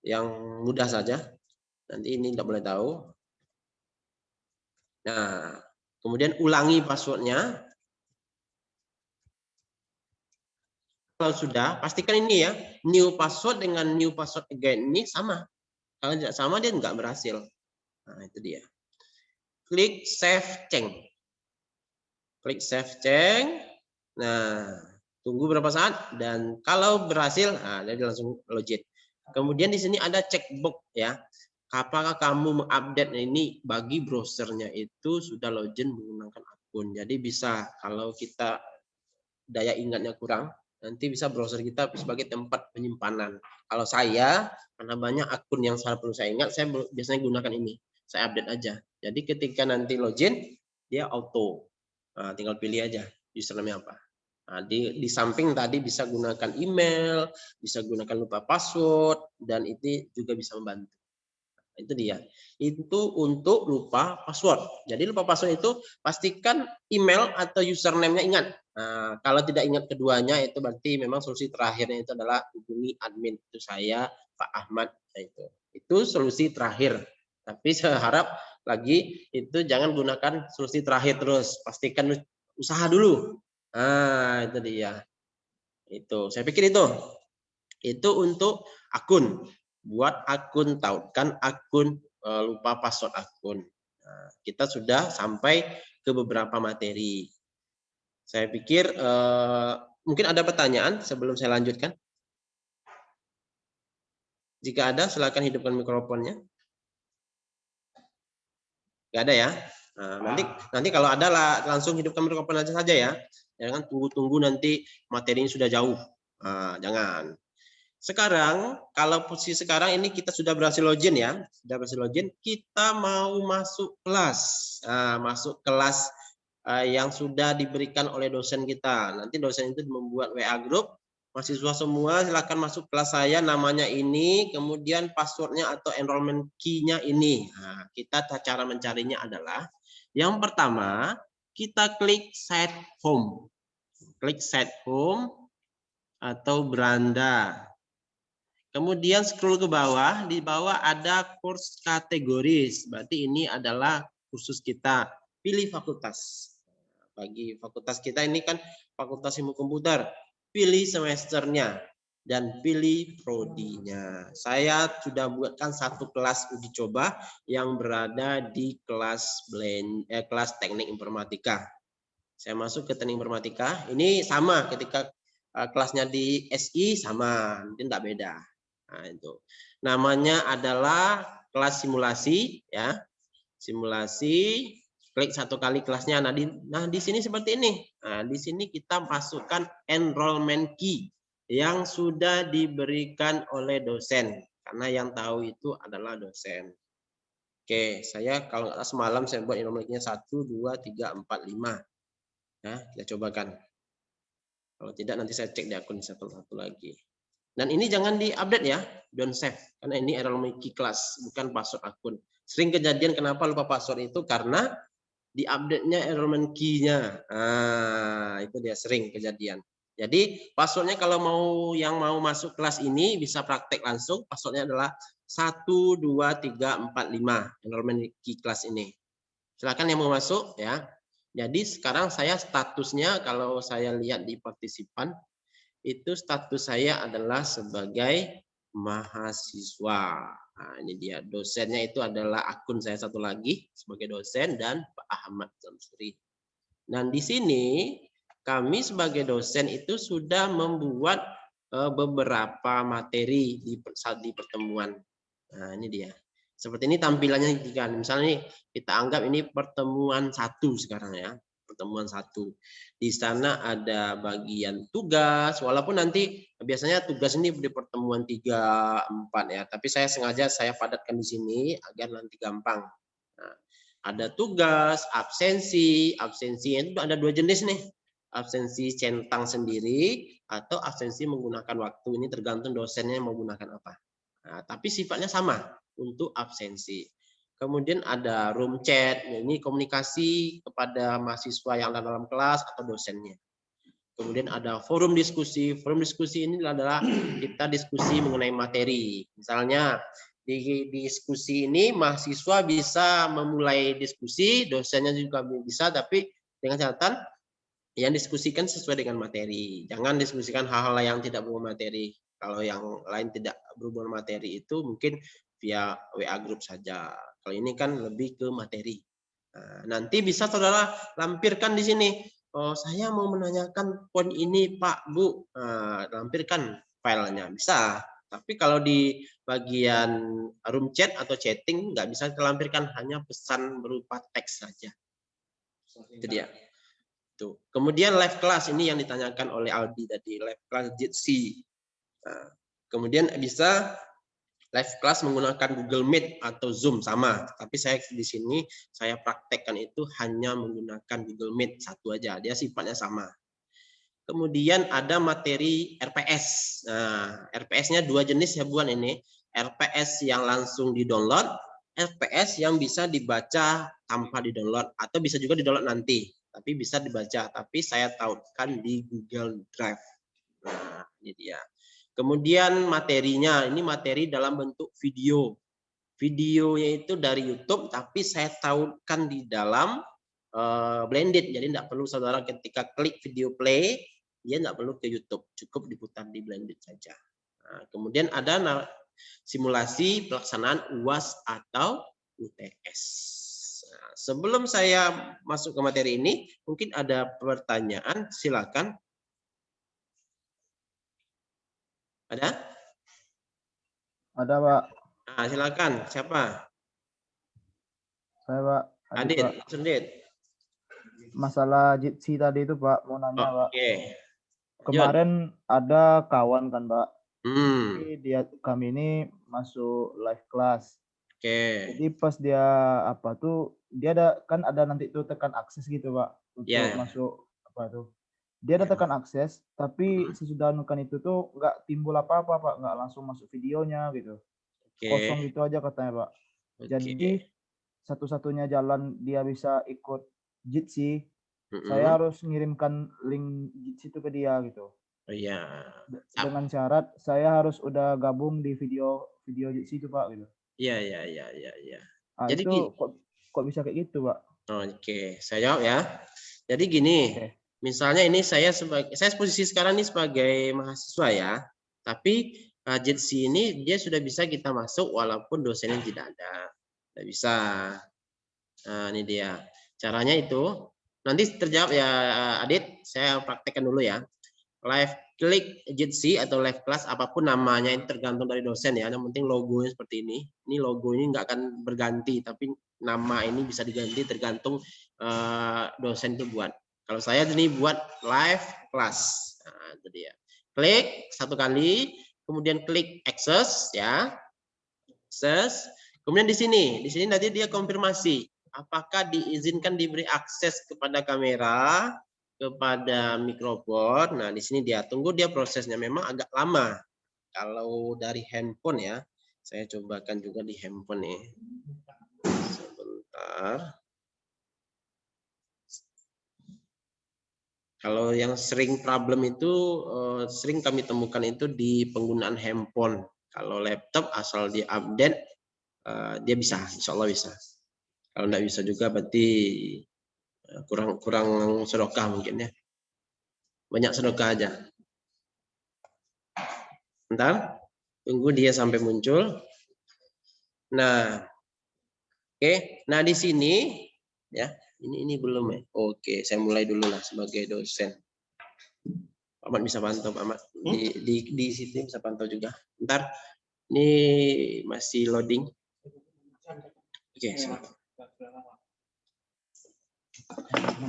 yang mudah saja. Nanti ini tidak boleh tahu. Nah, kemudian ulangi passwordnya. Kalau sudah, pastikan ini ya, new password dengan new password again ini sama. Kalau tidak sama dia nggak berhasil. Nah, itu dia. Klik save change. Klik save change. Nah, tunggu berapa saat dan kalau berhasil, nah dia langsung login. Kemudian di sini ada checkbox ya. Apakah kamu mengupdate ini bagi browsernya itu sudah login menggunakan akun. Jadi bisa kalau kita daya ingatnya kurang, nanti bisa browser kita sebagai tempat penyimpanan. Kalau saya karena banyak akun yang perlu saya ingat, saya biasanya gunakan ini. Saya update aja. Jadi ketika nanti login dia auto. Nah, tinggal pilih aja username apa. Nah, di samping tadi bisa gunakan email, bisa gunakan lupa password, dan itu juga bisa membantu. Nah, itu dia. Itu untuk lupa password. Jadi lupa password itu pastikan email atau username-nya ingat. Nah, kalau tidak ingat keduanya itu berarti memang solusi terakhirnya itu adalah hubungi admin. Itu saya, Pak Ahmad. Nah, itu solusi terakhir. Tapi saya harap lagi itu jangan gunakan solusi terakhir terus, pastikan usaha dulu. Nah, itu dia. Itu saya pikir itu untuk akun, buat akun tautkan akun lupa password akun. Nah, kita sudah sampai ke beberapa materi. Saya pikir mungkin ada pertanyaan sebelum saya lanjutkan. Jika ada silakan hidupkan mikrofonnya. Nggak ada ya. Nah, nanti kalau ada langsung hidupkan mikrofon aja saja ya. Jangan tunggu nanti materinya sudah jauh. Nah, jangan. Sekarang kalau posisi sekarang ini kita sudah berhasil login ya. Sudah berhasil login, kita mau masuk kelas. Nah, masuk kelas yang sudah diberikan oleh dosen kita. Nanti dosen itu membuat WA group, mahasiswa semua silakan masuk kelas saya, namanya ini, kemudian passwordnya atau enrollment key-nya ini. Nah, kita cara mencarinya adalah yang pertama kita klik set home, atau beranda. Kemudian scroll ke bawah, di bawah ada course kategoris. Berarti ini adalah kursus kita. Pilih fakultas. Bagi fakultas kita ini kan Fakultas Ilmu Komputer. Pilih semesternya dan pilih prodinya. Saya sudah buatkan satu kelas uji coba yang berada di kelas kelas teknik informatika. Saya masuk ke teknik informatika. Ini sama ketika kelasnya di SI sama, mungkin tidak beda. Nah, itu namanya adalah kelas simulasi, ya, simulasi. Klik satu kali kelasnya. Nah di sini seperti ini. Nah, di sini kita masukkan enrollment key yang sudah diberikan oleh dosen, karena yang tahu itu adalah dosen. Oke, saya kalau nggak salah semalam saya buat enrollment key-nya 1, 2, 3, 4, 5. Nah, kita cobakan. Kalau tidak nanti saya cek di akun satu-satu lagi. Dan ini jangan diupdate ya, don't save, karena ini enrollment key kelas, bukan password akun. Sering kejadian kenapa lupa password itu karena diupdate-nya enrollment key-nya. Nah, itu dia sering kejadian. Jadi passwordnya kalau yang mau masuk kelas ini bisa praktek langsung, passwordnya adalah 1, 2, 3, 4, 5 enrollment key kelas ini. Silakan yang mau masuk ya. Jadi sekarang saya statusnya kalau saya lihat di partisipan, itu status saya adalah sebagai mahasiswa. Nah, ini dia dosennya itu adalah akun saya satu lagi sebagai dosen dan Pak Ahmad Zamsuri. Dan di sini kami sebagai dosen itu sudah membuat beberapa materi di pertemuan. Nah, ini dia. Seperti ini tampilannya jika misalnya kita anggap ini pertemuan 1 sekarang ya. Pertemuan 1. Di sana ada bagian tugas, walaupun nanti biasanya tugas ini di pertemuan 3, 4 ya, tapi saya sengaja saya padatkan di sini agar nanti gampang. Nah, ada tugas, absensi itu ada 2 jenis nih. Absensi centang sendiri atau absensi menggunakan waktu, ini tergantung dosennya mau menggunakan apa. Nah, tapi sifatnya sama untuk absensi. Kemudian ada room chat, ini komunikasi kepada mahasiswa yang ada dalam kelas atau dosennya. Kemudian ada forum diskusi. Forum diskusi ini adalah kita diskusi mengenai materi. Misalnya di diskusi ini mahasiswa bisa memulai diskusi, dosennya juga bisa, tapi dengan catatan yang diskusikan sesuai dengan materi. Jangan diskusikan hal-hal yang tidak berhubungan materi. Kalau yang lain tidak berhubungan materi itu mungkin via WA group saja. Kalau ini kan lebih ke materi. Nah, nanti bisa saudara lampirkan di sini. Oh, saya mau menanyakan poin ini, Pak, Bu. Nah, lampirkan filenya. Bisa. Tapi kalau di bagian room chat atau chatting nggak bisa terlampirkan, hanya pesan berupa teks saja. Itu dia. Tuh. Kemudian live class ini yang ditanyakan oleh Aldi tadi, live class Jitsi. Nah, kemudian bisa live class menggunakan Google Meet atau Zoom sama, tapi saya di sini saya praktekkan itu hanya menggunakan Google Meet satu aja, dia sifatnya sama. Kemudian ada materi RPS. Nah, RPS-nya 2 jenis ya buat ini. RPS yang langsung di-download, RPS yang bisa dibaca tanpa di-download atau bisa juga di-download nanti, tapi bisa dibaca, tapi saya tautkan di Google Drive. Nah, ini dia. Kemudian materinya, ini materi dalam bentuk video. Videonya itu dari YouTube, tapi saya tautkan di dalam blended. Jadi tidak perlu saudara ketika klik video play, dia tidak perlu ke YouTube, cukup diputar di blended saja. Nah, kemudian ada simulasi pelaksanaan UAS atau UTS. Nah, sebelum saya masuk ke materi ini, mungkin ada pertanyaan, silakan. Ada? Ada, Pak. Nah, silakan. Siapa? Saya, Pak. Adit, Pak. Adit. Masalah Jitsi tadi itu, Pak, mau nanya, Pak. Oke. Kemarin ada kawan kan, Pak. Hmm. Jadi kami ini masuk live class. Oke. Jadi pas dia apa tuh dia ada nanti tuh tekan akses gitu Pak untuk Ya. masuk apa tuh. Dia ada tekan akses tapi sesudah nukan itu tuh nggak timbul apa-apa Pak, nggak langsung masuk videonya gitu. Kosong Oke. gitu aja katanya Pak. Jadi Oke. satu-satunya jalan dia bisa ikut Jitsi, Mm-mm. saya harus ngirimkan link Jitsi itu ke dia gitu. Oh iya. Dengan syarat saya harus udah gabung di video Jitsi itu Pak gitu. Iya. Ah Jadi itu kok bisa kayak gitu Pak? Oke, saya jawab ya. Jadi gini, Oke. misalnya ini saya posisi sekarang ini sebagai mahasiswa ya, tapi Jitsi ini dia sudah bisa kita masuk walaupun dosennya tidak ada, tidak bisa. Nah, ini dia. Caranya itu nanti terjawab ya Adit, saya praktekkan dulu ya. Live klik Jitsi atau live class apapun namanya ini tergantung dari dosen ya. Yang penting logonya seperti ini. Ini logonya nggak akan berganti, tapi nama ini bisa diganti tergantung dosen itu buat. Kalau saya ini buat live class. Nah, itu dia. Klik satu kali, kemudian klik access ya. Access. Kemudian di sini nanti dia konfirmasi apakah diizinkan diberi akses kepada kamera, kepada mikrofon. Nah, di sini dia tunggu dia prosesnya memang agak lama. Kalau dari handphone ya, saya cobakan juga di handphone nih. Sebentar. Kalau yang sering problem itu sering kami temukan itu di penggunaan handphone. Kalau laptop asal di update dia bisa, insya Allah bisa. Kalau tidak bisa juga berarti kurang sedekah mungkin ya. Banyak sedekah aja. Bentar, tunggu dia sampai muncul. Nah, oke. Nah di sini ya, ini belum ya. Oke, saya mulai dulu lah sebagai dosen. Pak Ahmad bisa pantau, Pak Ahmad. Di situ bisa pantau juga. Bentar, ini masih loading. Oke.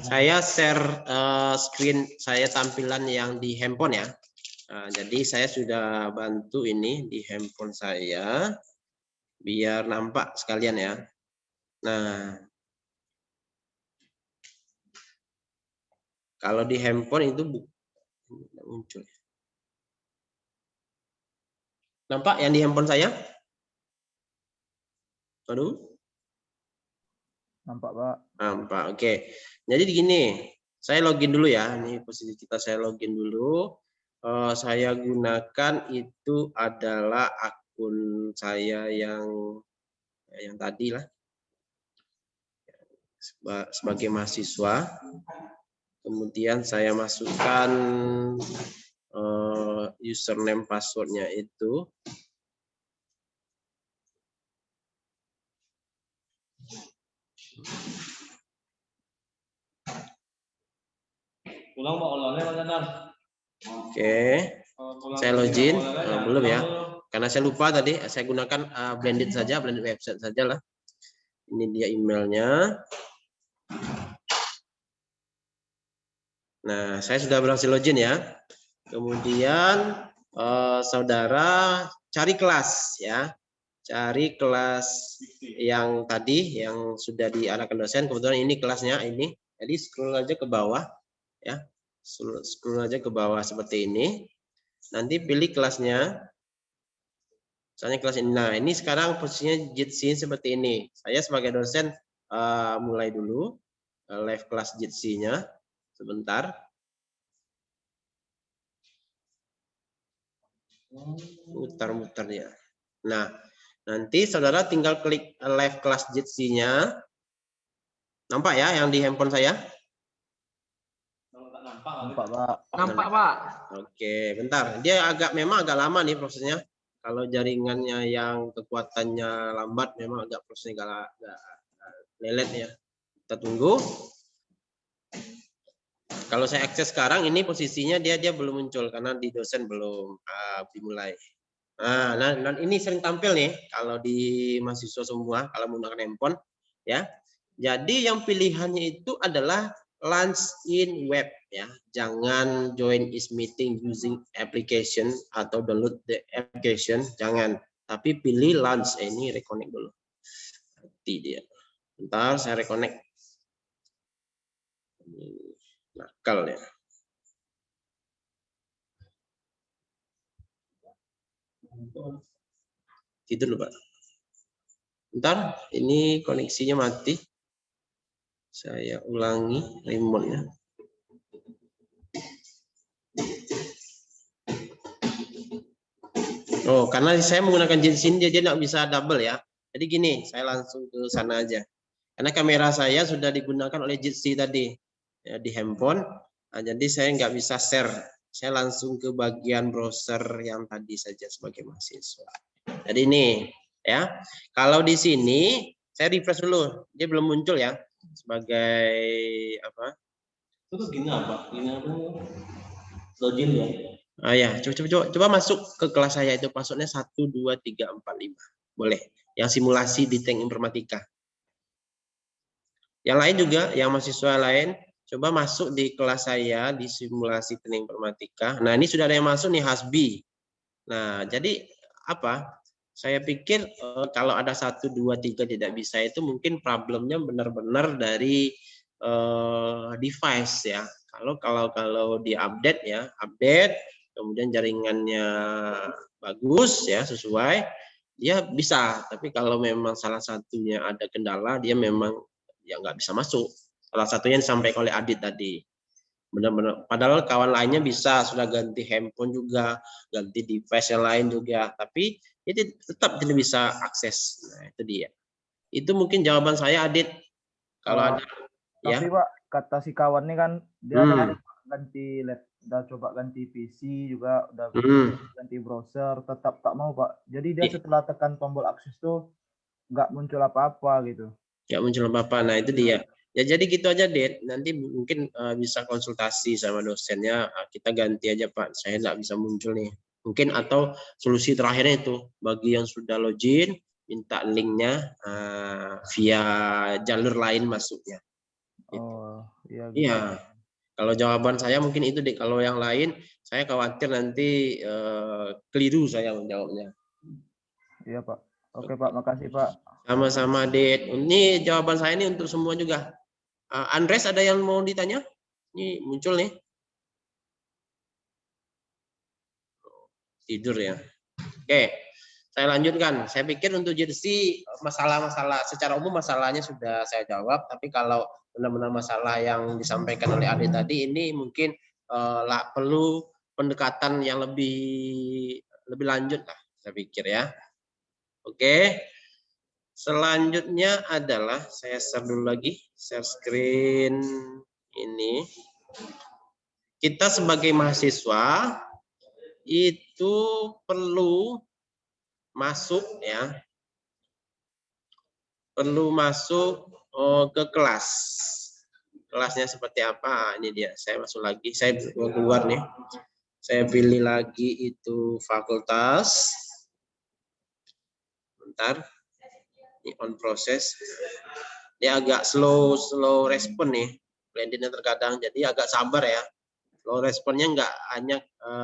Saya share screen saya tampilan yang di handphone ya. Nah, jadi saya sudah bantu ini di handphone saya biar nampak sekalian ya. Nah, kalau di handphone itu tidak muncul. Nampak yang di handphone saya? Aduh. Nampak Pak. Nampak. Oke. Jadi gini, saya login dulu ya. Ini posisi kita saya login dulu. Saya gunakan itu adalah akun saya yang tadi lah sebagai mahasiswa. Kemudian saya masukkan username passwordnya itu. Oke, saya login belum ya, karena saya lupa tadi. Saya gunakan blended website saja lah. Ini dia emailnya. Nah, saya sudah berhasil login ya. Kemudian saudara cari kelas ya, cari kelas yang tadi yang sudah diarahkan dosen. Kebetulan ini kelasnya ini. Jadi scroll aja ke bawah ya, scroll aja ke bawah seperti ini. Nanti pilih kelasnya. Misalnya kelas ini. Nah, ini sekarang posisinya Jitsi seperti ini. Saya sebagai dosen mulai dulu live kelas Jitsi-nya. Sebentar. Mutar-mutar ya. Nah, nanti saudara tinggal klik live kelas Jitsi-nya. Nampak ya yang di handphone saya? Nampak Pak. Nampak Pak. Oke, bentar. Dia memang agak lama nih prosesnya. Kalau jaringannya yang kekuatannya lambat, memang agak prosesnya agak lelet ya. Kita tunggu. Kalau saya akses sekarang, ini posisinya dia belum muncul karena di dosen belum dimulai. Nah, ini sering tampil nih kalau di mahasiswa semua kalau menggunakan handphone ya. Jadi yang pilihannya itu adalah launch in web ya. Jangan join is meeting using application atau download the application, jangan. Tapi pilih launch. Ini reconnect dulu. Mati dia. Bentar, saya reconnect. Nakal ya. Tidur loh, Pak. Bentar, ini koneksinya mati. Saya ulangi remote-nya. Oh, karena saya menggunakan jenis ini dia nggak bisa double ya. Jadi gini, saya langsung ke sana aja. Karena kamera saya sudah digunakan oleh Jitsi tadi ya, di handphone. Nah, jadi saya nggak bisa share. Saya langsung ke bagian browser yang tadi saja sebagai mahasiswa. Jadi ini ya. Kalau di sini saya refresh dulu. Dia belum muncul ya sebagai apa? Itu gini apa? Gini apa? Login ya. Ah ya, coba masuk ke kelas saya itu passwordnya 1 2 3 4 5. Boleh. Yang simulasi di Teknik Informatika. Yang lain juga, yang mahasiswa lain, coba masuk di kelas saya di simulasi Teknik Informatika. Nah, ini sudah ada yang masuk nih Hasbi. Nah, jadi apa? Saya pikir kalau ada 1 2 3 tidak bisa itu mungkin problemnya benar-benar dari device ya. Kalau di-update ya, update kemudian jaringannya bagus ya, sesuai, dia bisa. Tapi kalau memang salah satunya ada kendala, dia memang ya nggak bisa masuk. Salah satunya yang disampaikan oleh Adit tadi. Benar-benar. Padahal kawan lainnya bisa, sudah ganti handphone juga, ganti device yang lain juga. Tapi dia tetap tidak bisa akses. Nah, itu dia. Itu mungkin jawaban saya, Adit. Kalau ada. Tapi Ya. Pak, kata si kawan ini kan, dia kan ganti udah coba ganti PC juga, udah ganti browser, tetap tak mau Pak. Jadi dia setelah tekan tombol akses tuh nggak muncul apa-apa gitu. Nggak muncul apa-apa. Nah itu dia. Ya jadi gitu aja, Det. Nanti mungkin bisa konsultasi sama dosennya. Kita ganti aja Pak. Saya nggak bisa muncul nih. Mungkin atau solusi terakhirnya itu bagi yang sudah login, minta linknya via jalur lain masuknya. Oh iya. Gitu. Iya. Kalau jawaban saya mungkin itu deh. Kalau yang lain, saya khawatir nanti keliru saya menjawabnya. Iya Pak. Oke Pak, makasih Pak. Sama-sama, Det. Ini jawaban saya ini untuk semua juga. Andres ada yang mau ditanya? Ini muncul nih. Tidur ya. Oke, saya lanjutkan. Saya pikir untuk jersey masalah-masalah secara umum masalahnya sudah saya jawab. Tapi kalau benar-benar masalah yang disampaikan oleh Ade tadi ini mungkin perlu pendekatan yang lebih lanjut lah. Saya pikir ya. Oke. Selanjutnya adalah saya share dulu lagi, share screen ini. Kita sebagai mahasiswa itu perlu masuk ya, perlu masuk ke kelas. Kelasnya seperti apa? Ini dia. Saya masuk lagi. Saya keluar nih. Saya pilih lagi itu fakultas. Bentar. Ini on proses, dia agak slow respon nih, blendingnya terkadang, jadi agak sabar ya. Slow responnya nggak hanya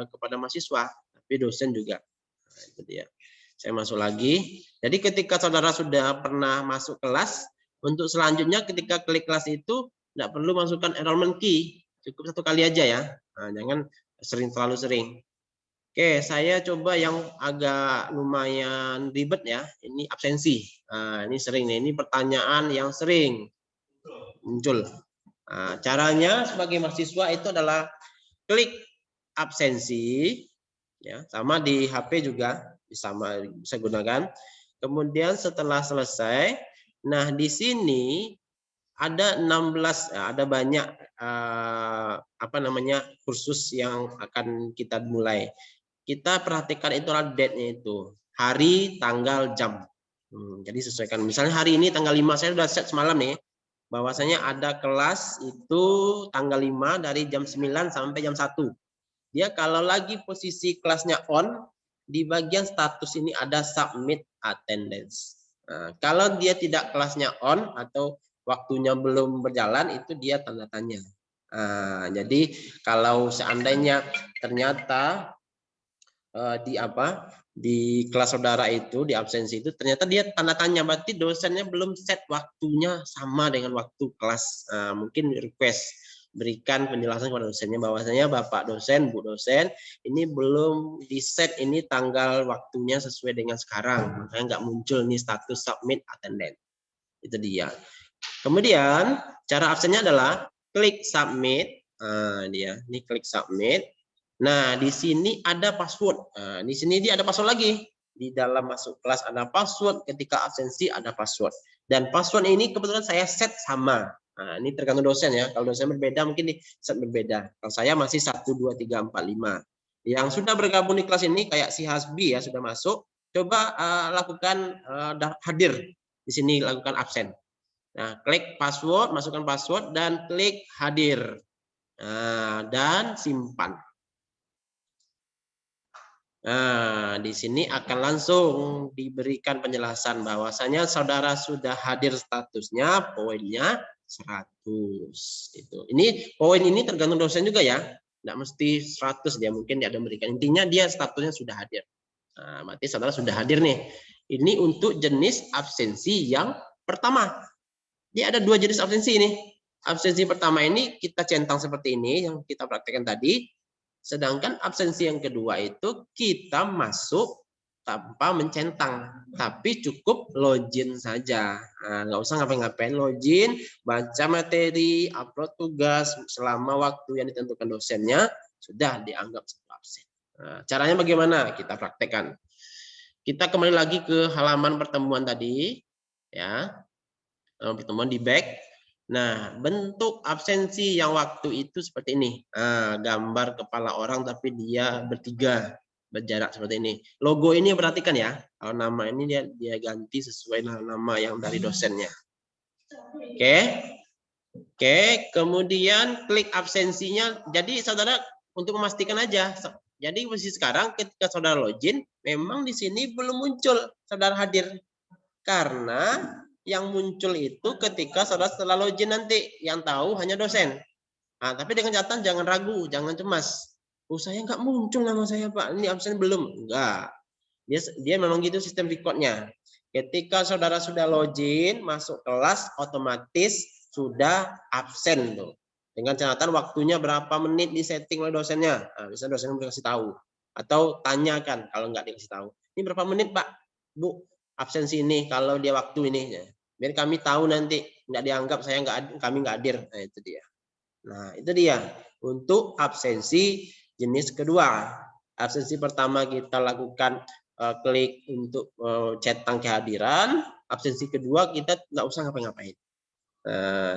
kepada mahasiswa, tapi dosen juga. Nah, itu dia. Saya masuk lagi. Jadi ketika saudara sudah pernah masuk kelas, untuk selanjutnya ketika klik kelas itu nggak perlu masukkan enrollment key, cukup 1 kali aja ya. Nah, jangan terlalu sering. Oke, saya coba yang agak lumayan ribet ya. Ini absensi. Nah, ini sering nih. Ini pertanyaan yang sering muncul. Nah, caranya sebagai mahasiswa itu adalah klik absensi, ya, sama di HP juga bisa gunakan. Kemudian setelah selesai, nah di sini ada 16, ada banyak kursus yang akan kita mulai. Kita perhatikan itu adalah date-nya itu, hari, tanggal, jam. Jadi sesuaikan. Misalnya hari ini tanggal 5, saya sudah set semalam nih, bahwasanya ada kelas itu tanggal 5 dari jam 9 sampai jam 1. Dia kalau lagi posisi kelasnya on, di bagian status ini ada submit attendance. Nah, kalau dia tidak kelasnya on atau waktunya belum berjalan, itu dia tanda tanya. Nah, jadi kalau seandainya ternyata di kelas saudara itu, di absensi itu, ternyata dia tanda tanya, berarti dosennya belum set waktunya sama dengan waktu kelas. Mungkin request berikan penjelasan kepada dosennya bahwasanya Bapak dosen, Bu dosen, ini belum di set ini tanggal waktunya sesuai dengan sekarang, makanya nggak muncul nih status submit attendance. Itu dia. Kemudian cara absennya adalah klik submit. Ini klik submit. Nah, di sini ada password. Di sini dia ada password lagi. Di dalam masuk kelas ada password, ketika absensi ada password. Dan password ini kebetulan saya set sama. Nah, ini tergantung dosen ya. Kalau dosen berbeda mungkin di set berbeda. Kalau saya masih 1 2 3 4 5. Yang sudah bergabung di kelas ini kayak si Hasbi ya sudah masuk, coba lakukan hadir. Di sini lakukan absen. Nah, klik password, masukkan password dan klik hadir. Dan simpan. Nah, di sini akan langsung diberikan penjelasan bahwasanya saudara sudah hadir, statusnya poinnya 100. Ini poin ini tergantung dosen juga ya. Tidak mesti 100 dia, mungkin dia ada memberikan. Intinya dia statusnya sudah hadir. Nah, berarti saudara sudah hadir nih. Ini untuk jenis absensi yang pertama. Dia ada 2 jenis absensi ini. Absensi pertama ini kita centang seperti ini yang kita praktekkan tadi. Sedangkan absensi yang kedua itu kita masuk tanpa mencentang, tapi cukup login saja. Nggak usah ngapain-ngapain, login, baca materi, upload tugas selama waktu yang ditentukan dosennya, sudah dianggap satu absen. Caranya bagaimana? Kita praktekkan. Kita kembali lagi ke halaman pertemuan tadi, ya, pertemuan di back. Nah, bentuk absensi yang waktu itu seperti ini. Gambar kepala orang tapi dia bertiga, berjarak seperti ini. Logo ini perhatikan ya. Kalau nama ini dia ganti sesuai nama yang dari dosennya. Oke, kemudian klik absensinya. Jadi saudara untuk memastikan aja. Jadi posisi sekarang ketika saudara login, memang di sini belum muncul saudara hadir. Karena yang muncul itu ketika saudara setelah login nanti, yang tahu hanya dosen. Tapi dengan catatan jangan ragu, jangan cemas. Saya nggak muncul nama saya Pak, ini absen belum? Enggak. Dia memang gitu sistem recordnya. Ketika saudara sudah login, masuk kelas, otomatis sudah absen tuh. Dengan catatan waktunya berapa menit di setting oleh dosennya. Bisa dosen kasih tahu. Atau tanyakan kalau nggak dikasih tahu. Ini berapa menit Pak, Bu? Absensi ini kalau dia waktu ini ya. Biar kami tahu nanti nggak dianggap kami nggak hadir. Nah itu dia untuk absensi jenis kedua. Absensi pertama kita lakukan klik untuk centang kehadiran. Absensi kedua kita nggak usah ngapain-ngapain.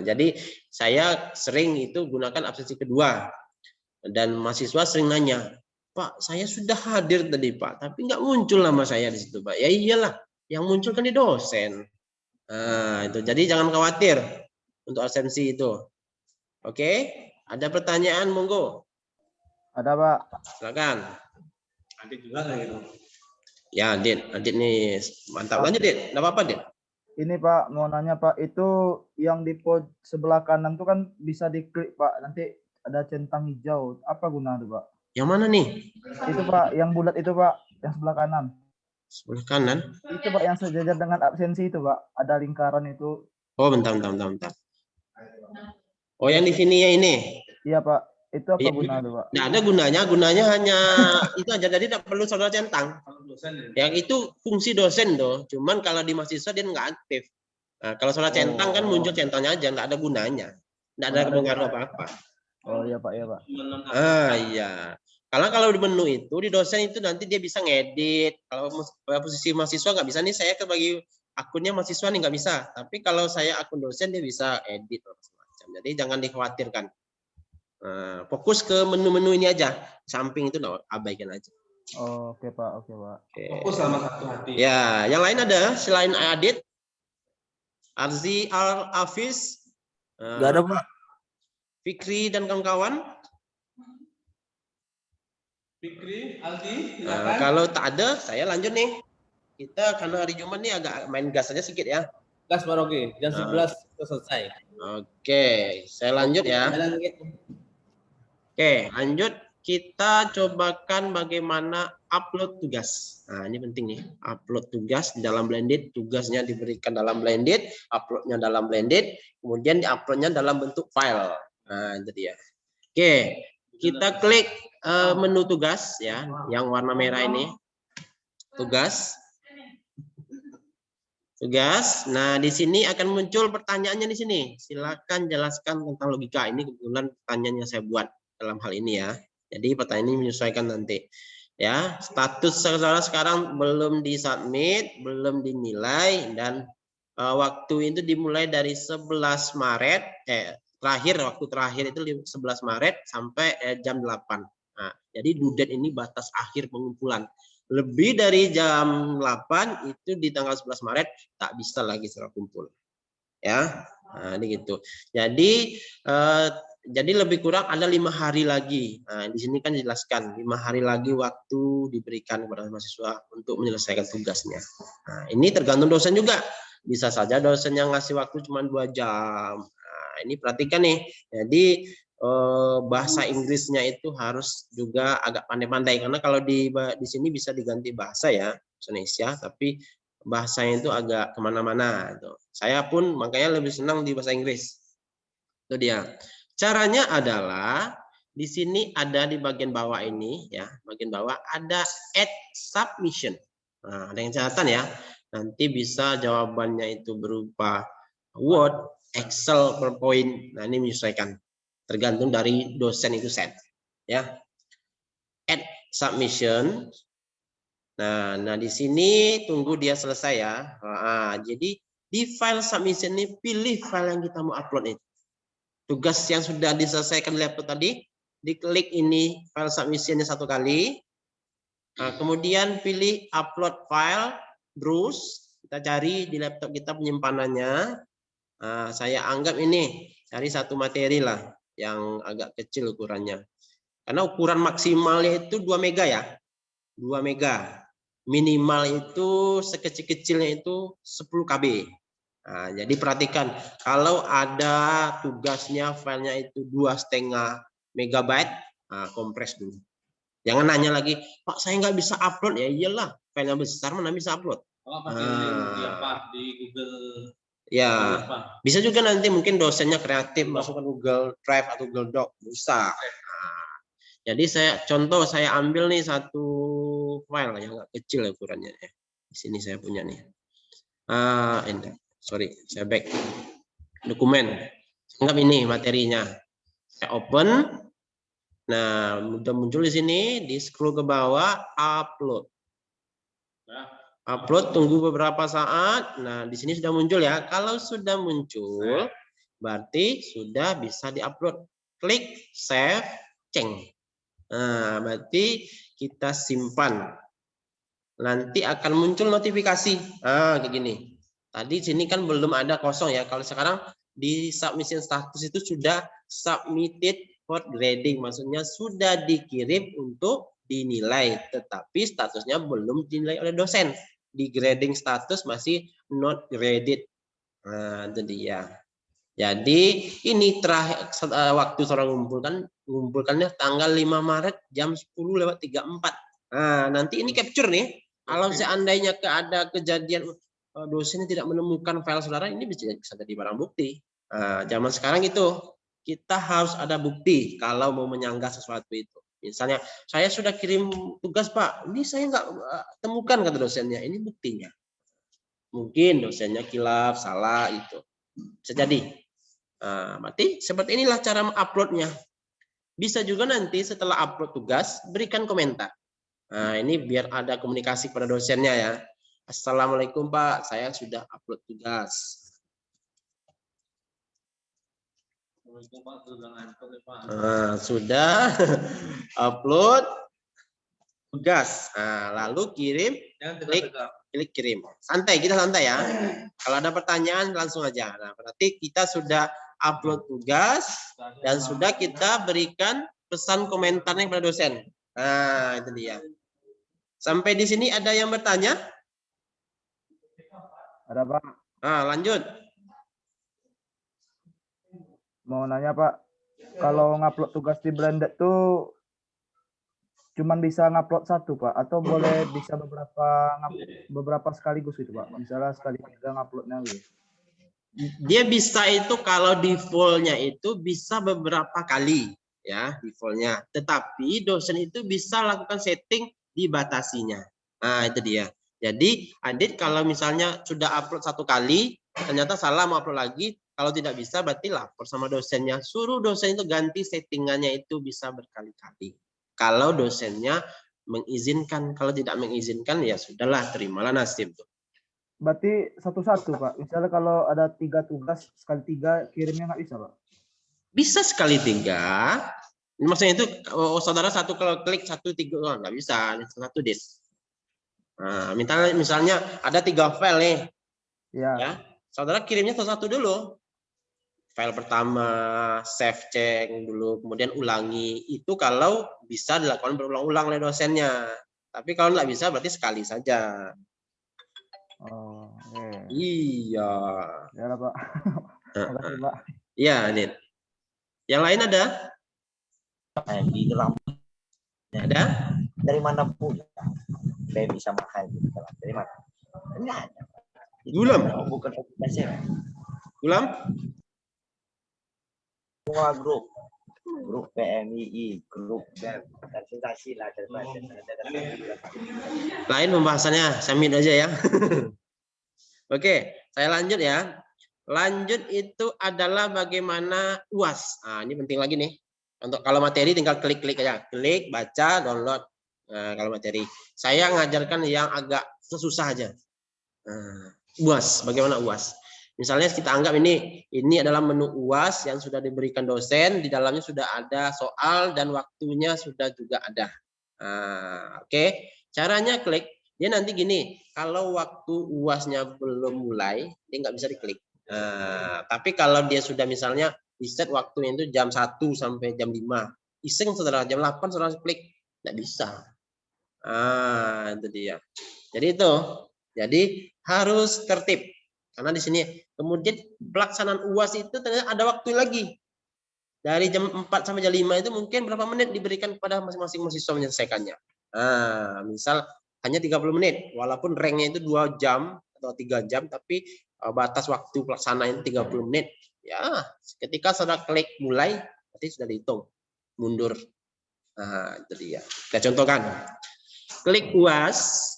Jadi saya sering itu gunakan absensi kedua dan mahasiswa sering nanya, Pak saya sudah hadir tadi Pak, tapi nggak muncul nama saya di situ Pak. Ya iyalah. Yang muncul kan di dosen. Itu. Jadi jangan khawatir untuk absensi itu. Oke, ada pertanyaan monggo. Ada Pak. Silakan. Adit juga lah gitu. Ya, Adit nih mantap. Lanjut, Dit. Enggak apa-apa, Dit. Ini Pak, mau nanya Pak, itu yang di sebelah kanan tuh kan bisa diklik Pak, nanti ada centang hijau. Apa gunanya itu Pak? Yang mana nih? Itu Pak, yang bulat itu Pak, yang sebelah kanan. Sebelah kanan. Itu Pak yang sejajar dengan absensi itu Pak, ada lingkaran itu. Oh, bentar. Oh, yang di sini ya ini. Iya Pak, itu apa gunanya itu Pak? Nggak ada gunanya hanya itu aja. Jadi tidak perlu saudara centang. Yang itu fungsi dosen tuh. Cuman kalau di mahasiswa dia nggak aktif. Kalau saudara centang kan muncul centangnya aja, nggak ada gunanya. Nggak ada pengaruh apa-apa. Oh iya Pak, iya Pak. Iya. Kalau di menu itu di dosen itu nanti dia bisa ngedit. Kalau posisi mahasiswa nggak bisa nih, saya kebagi akunnya mahasiswa nih nggak bisa. Tapi kalau saya akun dosen dia bisa edit macam-macam. Jadi jangan dikhawatirkan. Fokus ke menu-menu ini aja. Samping itu abaikan aja. Oh, oke Pak, oke Pak. Fokus sama satu hati. Ya, yang lain ada selain Adit, Arzi, Al-Hafiz, Nggak ada Pak. Fikri dan kawan-kawan. Fikri, Aldi, silakan. Kalau tak ada, saya lanjut nih. Kita karena hari Jumat nih agak main gas aja sedikit ya. Gas Pak Rogi, jam 11 itu selesai. Oke, saya lanjut ya. Oke, lanjut. Kita cobakan bagaimana upload tugas. Nah, ini penting nih, upload tugas di dalam Blended, tugasnya diberikan dalam Blended, uploadnya dalam Blended, kemudian diuploadnya dalam bentuk file. Nah, itu dia. Oke, kita klik menu tugas ya, yang warna merah ini. Tugas. Tugas. Nah, di sini akan muncul pertanyaannya di sini. Silakan jelaskan tentang logika. Ini kebetulan pertanyaan yang saya buat dalam hal ini ya. Jadi pertanyaan ini menyesuaikan nanti. Ya, status saudara sekarang belum disubmit, belum dinilai, dan waktu itu dimulai dari 11 Maret, waktu terakhir itu 11 Maret sampai jam 8. Nah, jadi due date ini batas akhir pengumpulan. Lebih dari jam 8 itu di tanggal 11 Maret tak bisa lagi secara kumpul. Ya, nah, ini gitu. Jadi lebih kurang ada 5 hari lagi. Nah, di sini kan dijelaskan 5 hari lagi waktu diberikan kepada mahasiswa untuk menyelesaikan tugasnya. Nah, ini tergantung dosen juga. Bisa saja dosen yang ngasih waktu cuma 2 jam. Nah, ini perhatikan nih. Jadi bahasa Inggrisnya itu harus juga agak pandai-pandai, karena kalau di sini bisa diganti bahasa ya, Indonesia, tapi bahasanya itu agak kemana-mana. Saya pun makanya lebih senang di bahasa Inggris. Itu dia. Caranya adalah di sini ada di bagian bawah ini ya, bagian bawah ada add submission. Nah, ada yang catatan ya. Nanti bisa jawabannya itu berupa Word, Excel, PowerPoint. Nah, ini menyesuaikan. Tergantung dari dosen itu set. Ya. Add submission. Nah di sini tunggu dia selesai ya. Jadi di file submission ini pilih file yang kita mau upload itu. Tugas yang sudah diselesaikan di laptop tadi, diklik ini file submissionnya 1 kali. Nah, kemudian pilih upload file, browse. Kita cari di laptop kita penyimpanannya. Nah, saya anggap ini cari satu materi lah yang agak kecil ukurannya. Karena ukuran maksimalnya itu 2 mega ya. 2 mega. Minimal itu sekecil-kecilnya itu 10 KB. Nah, jadi perhatikan, kalau ada tugasnya filenya itu 2,5 megabyte, kompres dulu. Jangan nanya lagi, Pak saya nggak bisa upload. Ya iyalah, filenya besar mana bisa upload. Di Google. Ya, bisa juga nanti mungkin dosennya kreatif masukkan Google Drive atau Google Doc, bisa. Jadi saya ambil nih satu file yang agak kecil ukurannya ya. Di sini saya punya nih. Sorry, saya back. Dokumen. Anggap ini materinya. Saya open. Nah, udah muncul di sini, di scroll ke bawah, upload. Upload, tunggu beberapa saat. Nah, di sini sudah muncul ya. Kalau sudah muncul, berarti sudah bisa diupload. Klik save, ceng. Nah, berarti kita simpan. Nanti akan muncul notifikasi. Kayak gini. Tadi sini kan belum ada kosong ya. Kalau sekarang di submission status itu sudah submitted for grading. Maksudnya sudah dikirim untuk dinilai. Tetapi statusnya belum dinilai oleh dosen. Di grading status masih not graded. Nah, itu dia. Jadi ini terakhir waktu seorang mengumpulkannya tanggal 5 Maret jam 10:34. Nah, nanti ini capture nih. Kalau seandainya ada kejadian dosennya tidak menemukan file saudara, ini bisa jadi barang bukti. Nah, zaman sekarang itu kita harus ada bukti kalau mau menyanggah sesuatu itu. Misalnya, saya sudah kirim tugas Pak, ini saya nggak temukan kata dosennya, ini buktinya. Mungkin dosennya kilaf, salah itu. Bisa jadi. Nah, berarti seperti inilah cara menguploadnya. Bisa juga nanti setelah upload tugas, berikan komentar. Nah, ini biar ada komunikasi pada dosennya ya. Assalamualaikum Pak, saya sudah upload tugas. Nah, sudah upload tugas. Nah, lalu kirim, klik kirim. Santai, kita santai ya. Kalau ada pertanyaan langsung aja. Nah, berarti kita sudah upload tugas dan sudah kita berikan pesan komentarnya kepada dosen. Nah, itu dia. Sampai di sini ada yang bertanya? Ada Pak. Nah, lanjut. Mau nanya Pak, kalau ngupload tugas di Blended tuh cuman bisa ngupload satu Pak, atau boleh bisa beberapa sekaligus gitu Pak, misalnya sekali 3 nguploadnya gitu. Dia bisa itu kalau defaultnya itu bisa beberapa kali ya defaultnya, tetapi dosen itu bisa lakukan setting dibatasinya. Nah itu dia. Jadi Adit kalau misalnya sudah upload 1 kali ternyata salah mau upload lagi, kalau tidak bisa berarti lapor sama dosennya, suruh dosen itu ganti settingannya, itu bisa berkali-kali kalau dosennya mengizinkan. Kalau tidak mengizinkan ya sudahlah, terimalah nasib tuh. Berarti satu-satu Pak. Misalnya kalau ada 3 tugas sekali 3 kirimnya nggak bisa Pak? Bisa sekali 3. Maksudnya itu saudara satu kalau klik 1 3 nggak bisa, satu disk. Nah, misalnya ada 3 file nih, ya saudara kirimnya satu-satu dulu. File pertama save cek dulu, kemudian ulangi. Itu kalau bisa dilakukan berulang-ulang oleh dosennya. Tapi kalau nggak bisa berarti sekali saja. Oh, okay. Iya. Ya lah Pak. Makasih Pak. Iya, Adit. Yang lain ada? Di dalam Ada? dari mana pun saya bisa makan dari mana? Enggak ada. Gulam. Bukan aplikasi. Gulam? Semua grup PMII, grup BEM, presentasi lah. Lain pembahasannya, samit aja ya. Oke, saya lanjut ya. Lanjut itu adalah bagaimana UAS. Nah, ini penting lagi nih. Untuk kalau materi tinggal klik-klik aja. Klik, baca, download. Nah, kalau materi. Saya ngajarkan yang agak susah aja. Nah, UAS, bagaimana UAS? Misalnya kita anggap ini adalah menu UAS yang sudah diberikan dosen, di dalamnya sudah ada soal dan waktunya sudah juga ada. Nah, oke. Caranya klik, dia nanti gini, kalau waktu UASnya belum mulai, dia nggak bisa diklik. Nah, tapi kalau dia sudah misalnya di set waktunya itu jam 1 sampai jam 5, iseng saudara, jam 8 saudara klik, nggak bisa. Ah, itu dia. Jadi harus tertib. Karena di sini kemudian pelaksanaan UAS itu ternyata ada waktu lagi. Dari jam 4 sampai jam 5 itu mungkin berapa menit diberikan kepada masing-masing mahasiswa menyelesaikannya. Nah, misal hanya 30 menit, walaupun ranknya itu 2 jam atau 3 jam, tapi batas waktu pelaksanaan 30 menit. Ya, ketika saudara klik mulai, berarti sudah dihitung mundur. Nah, itu dia. Kita contohkan. Klik UAS.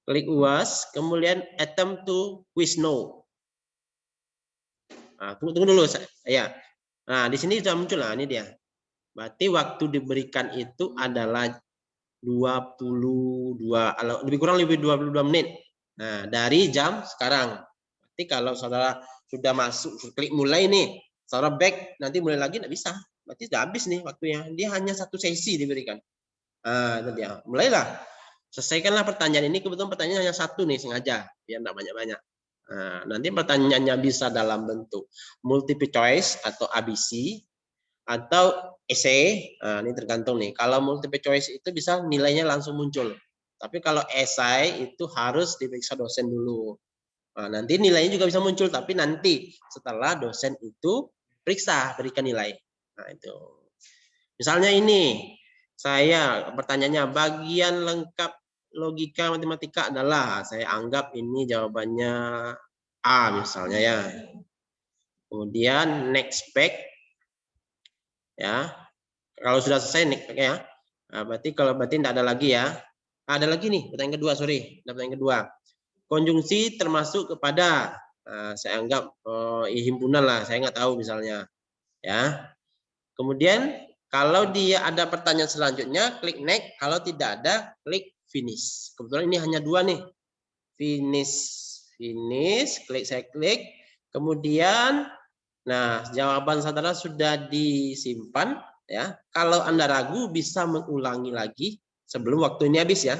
Klik UAS, kemudian attempt to quiz no. Nah, tunggu dulu ya. Nah, di sini sudah muncul lah, ini dia. Berarti waktu diberikan itu adalah 22, lebih kurang 22 menit. Nah, dari jam sekarang. Berarti kalau saudara sudah masuk, klik mulai nih, saudara back, nanti mulai lagi nggak bisa. Berarti sudah habis nih waktunya. Dia hanya 1 sesi diberikan. Nah, itu dia. Mulailah. Selesaikanlah pertanyaan ini, kebetulan pertanyaan hanya 1 nih sengaja, biar enggak banyak-banyak. Nah, nanti pertanyaannya bisa dalam bentuk multiple choice atau ABC atau essay. Nah, ini tergantung nih. Kalau multiple choice itu bisa nilainya langsung muncul. Tapi kalau essay itu harus diperiksa dosen dulu. Nah, nanti nilainya juga bisa muncul, tapi nanti setelah dosen itu periksa, berikan nilai. Nah, itu. Misalnya ini. Saya pertanyaannya bagian lengkap logika matematika adalah, saya anggap ini jawabannya A misalnya ya. Kemudian next back ya. Kalau sudah selesai next back ya. Nah, berarti tidak ada lagi ya. Ada lagi nih pertanyaan kedua, pertanyaan kedua. Konjungsi termasuk kepada, saya anggap himpunan lah, saya nggak tahu misalnya ya. Kemudian kalau dia ada pertanyaan selanjutnya, klik next. Kalau tidak ada, klik finish. Kebetulan ini hanya 2 nih. Finish, saya klik. Kemudian, nah jawaban saudara sudah disimpan. Ya. Kalau Anda ragu, bisa mengulangi lagi sebelum waktu ini habis ya.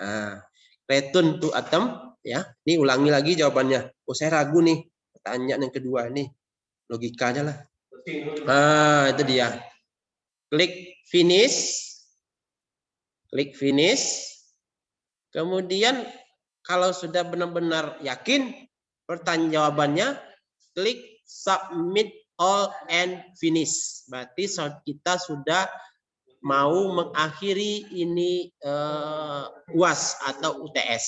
Nah, return to attempt. Ya. Ini ulangi lagi jawabannya. Oh saya ragu nih. Pertanyaan yang kedua nih. Logikanya lah. Nah itu dia. Klik finish, kemudian kalau sudah benar-benar yakin pertanyaan jawabannya, klik submit all and finish. Berarti kita sudah mau mengakhiri ini UAS atau UTS.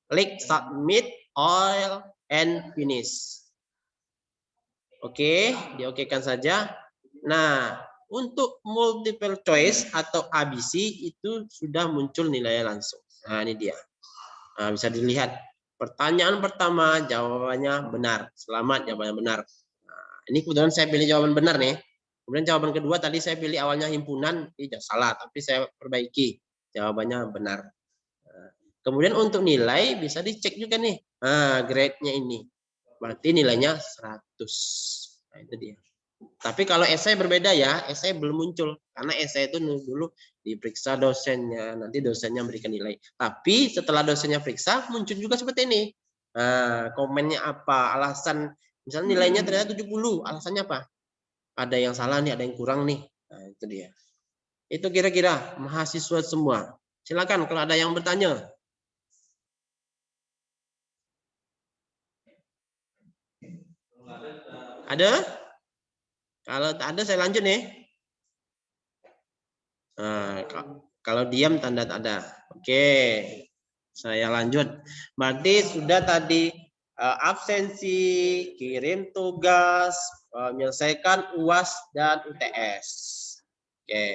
Klik submit all and finish. Oke, diokekan saja. Nah, untuk multiple choice atau ABC itu sudah muncul nilainya langsung. Nah, ini dia. Nah, bisa dilihat. Pertanyaan pertama jawabannya benar. Selamat, jawabannya benar. Nah, ini kebetulan saya pilih jawaban benar nih. Kemudian jawaban kedua tadi saya pilih awalnya himpunan, ini salah, tapi saya perbaiki. Jawabannya benar. Nah, kemudian untuk nilai bisa dicek juga nih. Nah, grade-nya ini. Berarti nilainya 100. Nah, itu dia. Tapi kalau esai berbeda ya, esai belum muncul. Karena esai itu dulu diperiksa dosennya, nanti dosennya memberikan nilai. Tapi setelah dosennya periksa, muncul juga seperti ini. Nah, komennya apa, alasan, misalnya nilainya ternyata 70, alasannya apa? Ada yang salah nih, ada yang kurang nih. Nah, itu dia. Itu kira-kira mahasiswa semua. Silakan kalau ada yang bertanya. Ada? Kalau tak ada saya lanjut nih. Nah, kalau diam tanda tak ada. Oke. Saya lanjut. Berarti sudah tadi absensi, kirim tugas, menyelesaikan UAS dan UTS. Oke.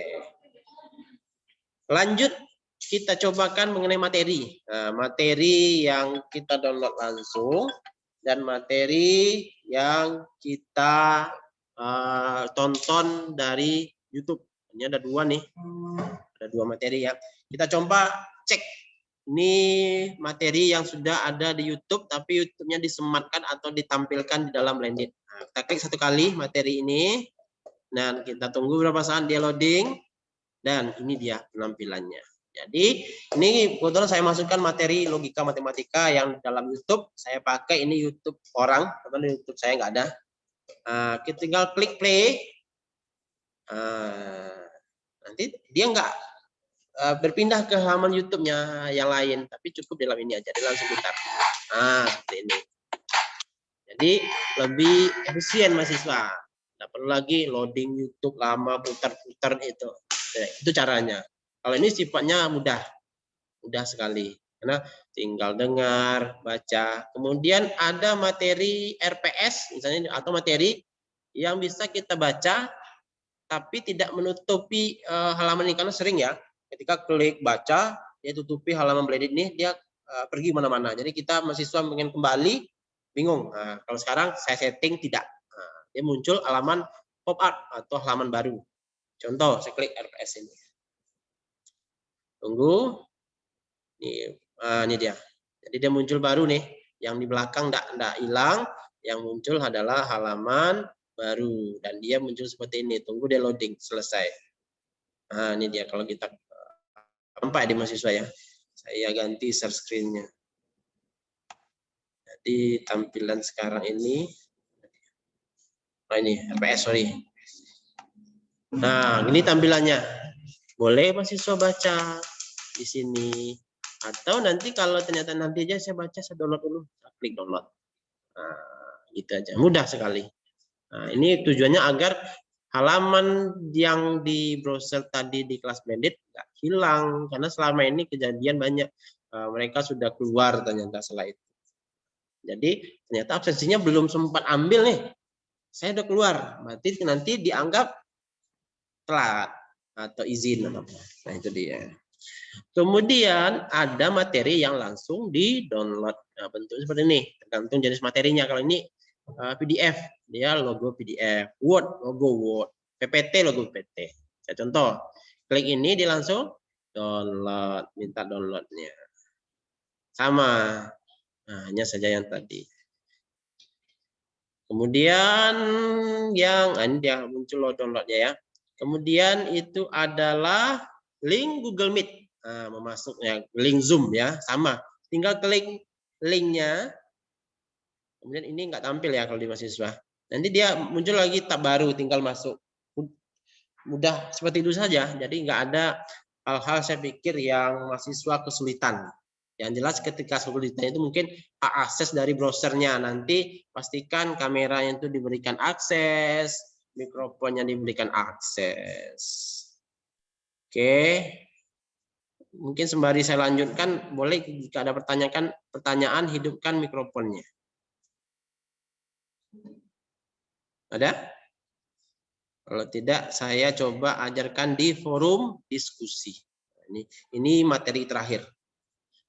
Lanjut kita cobakan mengenai materi. Nah, materi yang kita download langsung dan materi yang kita tonton dari YouTube. Ini ada dua nih. Ada dua materi ya. Kita coba cek. Ini materi yang sudah ada di YouTube, tapi YouTube-nya disematkan atau ditampilkan di dalam Blended. Nah, kita klik satu kali materi ini, dan kita tunggu beberapa saat dia loading, dan ini dia penampilannya. Jadi ini kebetulan saya masukkan materi logika matematika yang dalam YouTube. Saya pakai ini YouTube orang, karena YouTube saya nggak ada. Kita tinggal klik play. Nanti dia nggak berpindah ke halaman YouTube-nya yang lain, tapi cukup dalam ini aja, dia langsung putar. Seperti ini. Jadi lebih efisien mahasiswa. Tidak perlu lagi loading YouTube lama, putar-putar itu. Itu caranya. Kalau ini sifatnya mudah sekali. Karena tinggal dengar, baca. Kemudian ada materi RPS, misalnya, atau materi yang bisa kita baca, tapi tidak menutupi halaman ini, karena sering ya. Ketika klik baca, dia tutupi halaman Blended ini, dia pergi mana-mana. Jadi kita mahasiswa ingin kembali, bingung. Nah, kalau sekarang saya setting tidak. Nah, dia muncul halaman pop-up atau halaman baru. Contoh, saya klik RPS ini. Tunggu. Ini dia. Jadi dia muncul baru nih. Yang di belakang tidak hilang. Yang muncul adalah halaman baru. Dan dia muncul seperti ini. Tunggu dia loading. Selesai. Nah, ini dia kalau kita nampak di mahasiswa ya. Saya ganti share screen-nya. Jadi tampilan sekarang ini. Nah, ini RPS, sorry. Nah, ini tampilannya. Boleh mahasiswa baca di sini. Atau nanti kalau ternyata nanti aja saya baca, saya download dulu. Saya klik download. Nah, gitu aja. Mudah sekali. Nah, ini tujuannya agar halaman yang di browser tadi di kelas Blended nggak hilang, karena selama ini kejadian banyak mereka sudah keluar ternyata setelah itu. Jadi ternyata absensinya belum sempat ambil nih, saya udah keluar, berarti nanti dianggap telat atau izin. Nah, itu dia. Kemudian ada materi yang langsung di download. Nah, bentuknya seperti ini, tergantung jenis materinya. Kalau ini PDF, dia logo PDF, Word, logo Word, PPT, logo PPT. Saya contoh, klik ini dia langsung download, minta downloadnya. Sama, nah, hanya saja yang tadi. Kemudian ini dia muncul downloadnya ya. Kemudian itu adalah link Google Meet, memasuknya link Zoom ya, sama. Tinggal klik linknya. Kemudian ini nggak tampil ya kalau di mahasiswa. Nanti dia muncul lagi tab baru, tinggal masuk. Mudah seperti itu saja. Jadi nggak ada hal-hal saya pikir yang mahasiswa kesulitan. Yang jelas ketika kesulitan itu mungkin akses dari browsernya. Nanti pastikan kameranya itu diberikan akses, mikrofonnya diberikan akses. Oke. Mungkin sembari saya lanjutkan, boleh jika ada pertanyaan hidupkan mikrofonnya. Ada? Kalau tidak, saya coba ajarkan di forum diskusi. Ini materi terakhir.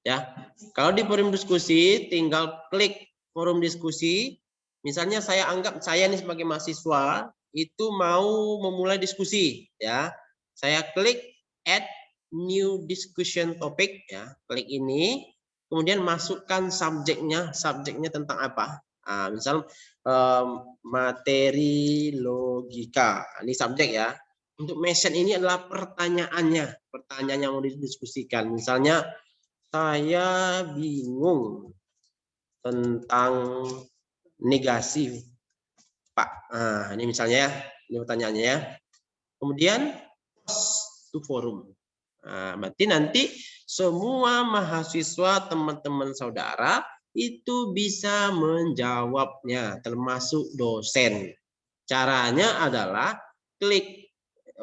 Ya, kalau di forum diskusi, tinggal klik forum diskusi. Misalnya saya anggap saya ini sebagai mahasiswa itu mau memulai diskusi. Ya, saya klik add new discussion topic. Ya, klik ini. Kemudian masukkan subjeknya. Subjeknya tentang apa? Nah, misal materi logika. Ini subjek ya. Untuk mention ini adalah pertanyaannya. Pertanyaan yang mau didiskusikan. Misalnya, saya bingung tentang negasi, Pak. Nah, ini misalnya ya. Ini pertanyaannya ya. Kemudian, post to forum. Nah, berarti nanti semua mahasiswa, teman-teman saudara, itu bisa menjawabnya, termasuk dosen. Caranya adalah klik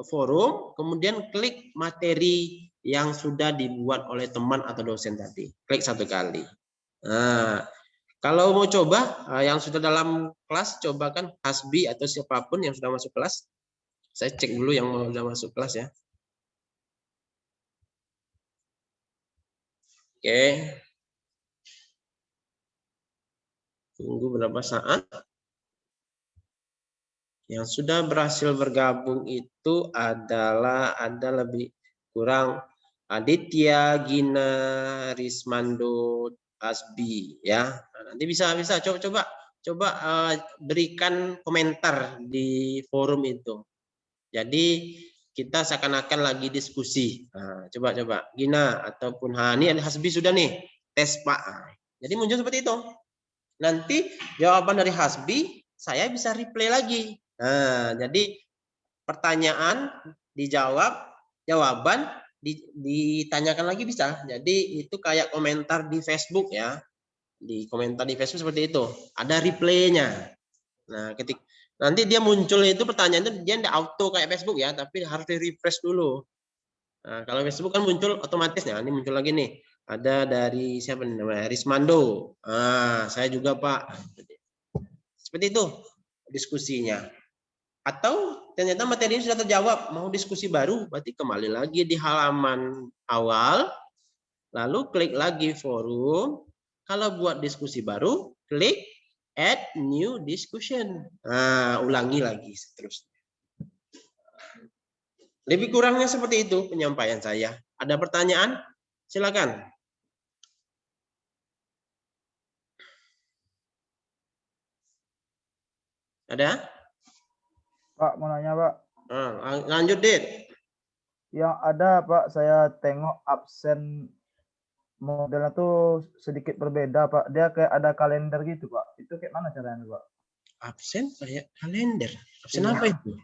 forum, kemudian klik materi yang sudah dibuat oleh teman atau dosen tadi. Klik satu kali. Nah, kalau mau coba, yang sudah dalam kelas, cobakan Hasbi atau siapapun yang sudah masuk kelas. Saya cek dulu yang sudah masuk kelas ya. Oke. Tunggu berapa saat. Yang sudah berhasil bergabung itu ada lebih kurang Aditya, Gina, Rismando, Asbi ya. Nah, nanti bisa coba berikan komentar di forum itu. Jadi kita seakan-akan lagi diskusi. Nah, coba Gina ataupun ini ada Hasbi sudah nih tes Pak. Jadi muncul seperti itu. Nanti jawaban dari Hasbi saya bisa replay lagi. Nah, jadi pertanyaan dijawab, jawaban ditanyakan lagi bisa. Jadi itu kayak komentar di Facebook ya. Di komentar di Facebook seperti itu. Ada replaynya. Nah, nanti dia muncul itu pertanyaan itu dia tidak auto kayak Facebook ya, tapi harus di-refresh dulu. Nah, kalau Facebook kan muncul otomatis. Nah, ini muncul lagi nih. Ada dari siapa namanya? Rismando. Saya juga Pak. Seperti itu diskusinya. Atau ternyata materi ini sudah terjawab, mau diskusi baru, berarti kembali lagi di halaman awal, lalu klik lagi forum. Kalau buat diskusi baru, klik add new discussion. Nah, ulangi lagi seterusnya. Lebih kurangnya seperti itu penyampaian saya. Ada pertanyaan? Silakan. Ada? Pak, mau nanya Pak. Lanjut, Dit. Yang ada Pak, saya tengok absen modelnya tuh sedikit berbeda Pak. Dia kayak ada kalender gitu Pak. Itu kayak mana caranya Pak? Absen kayak kalender. Absen apa itu?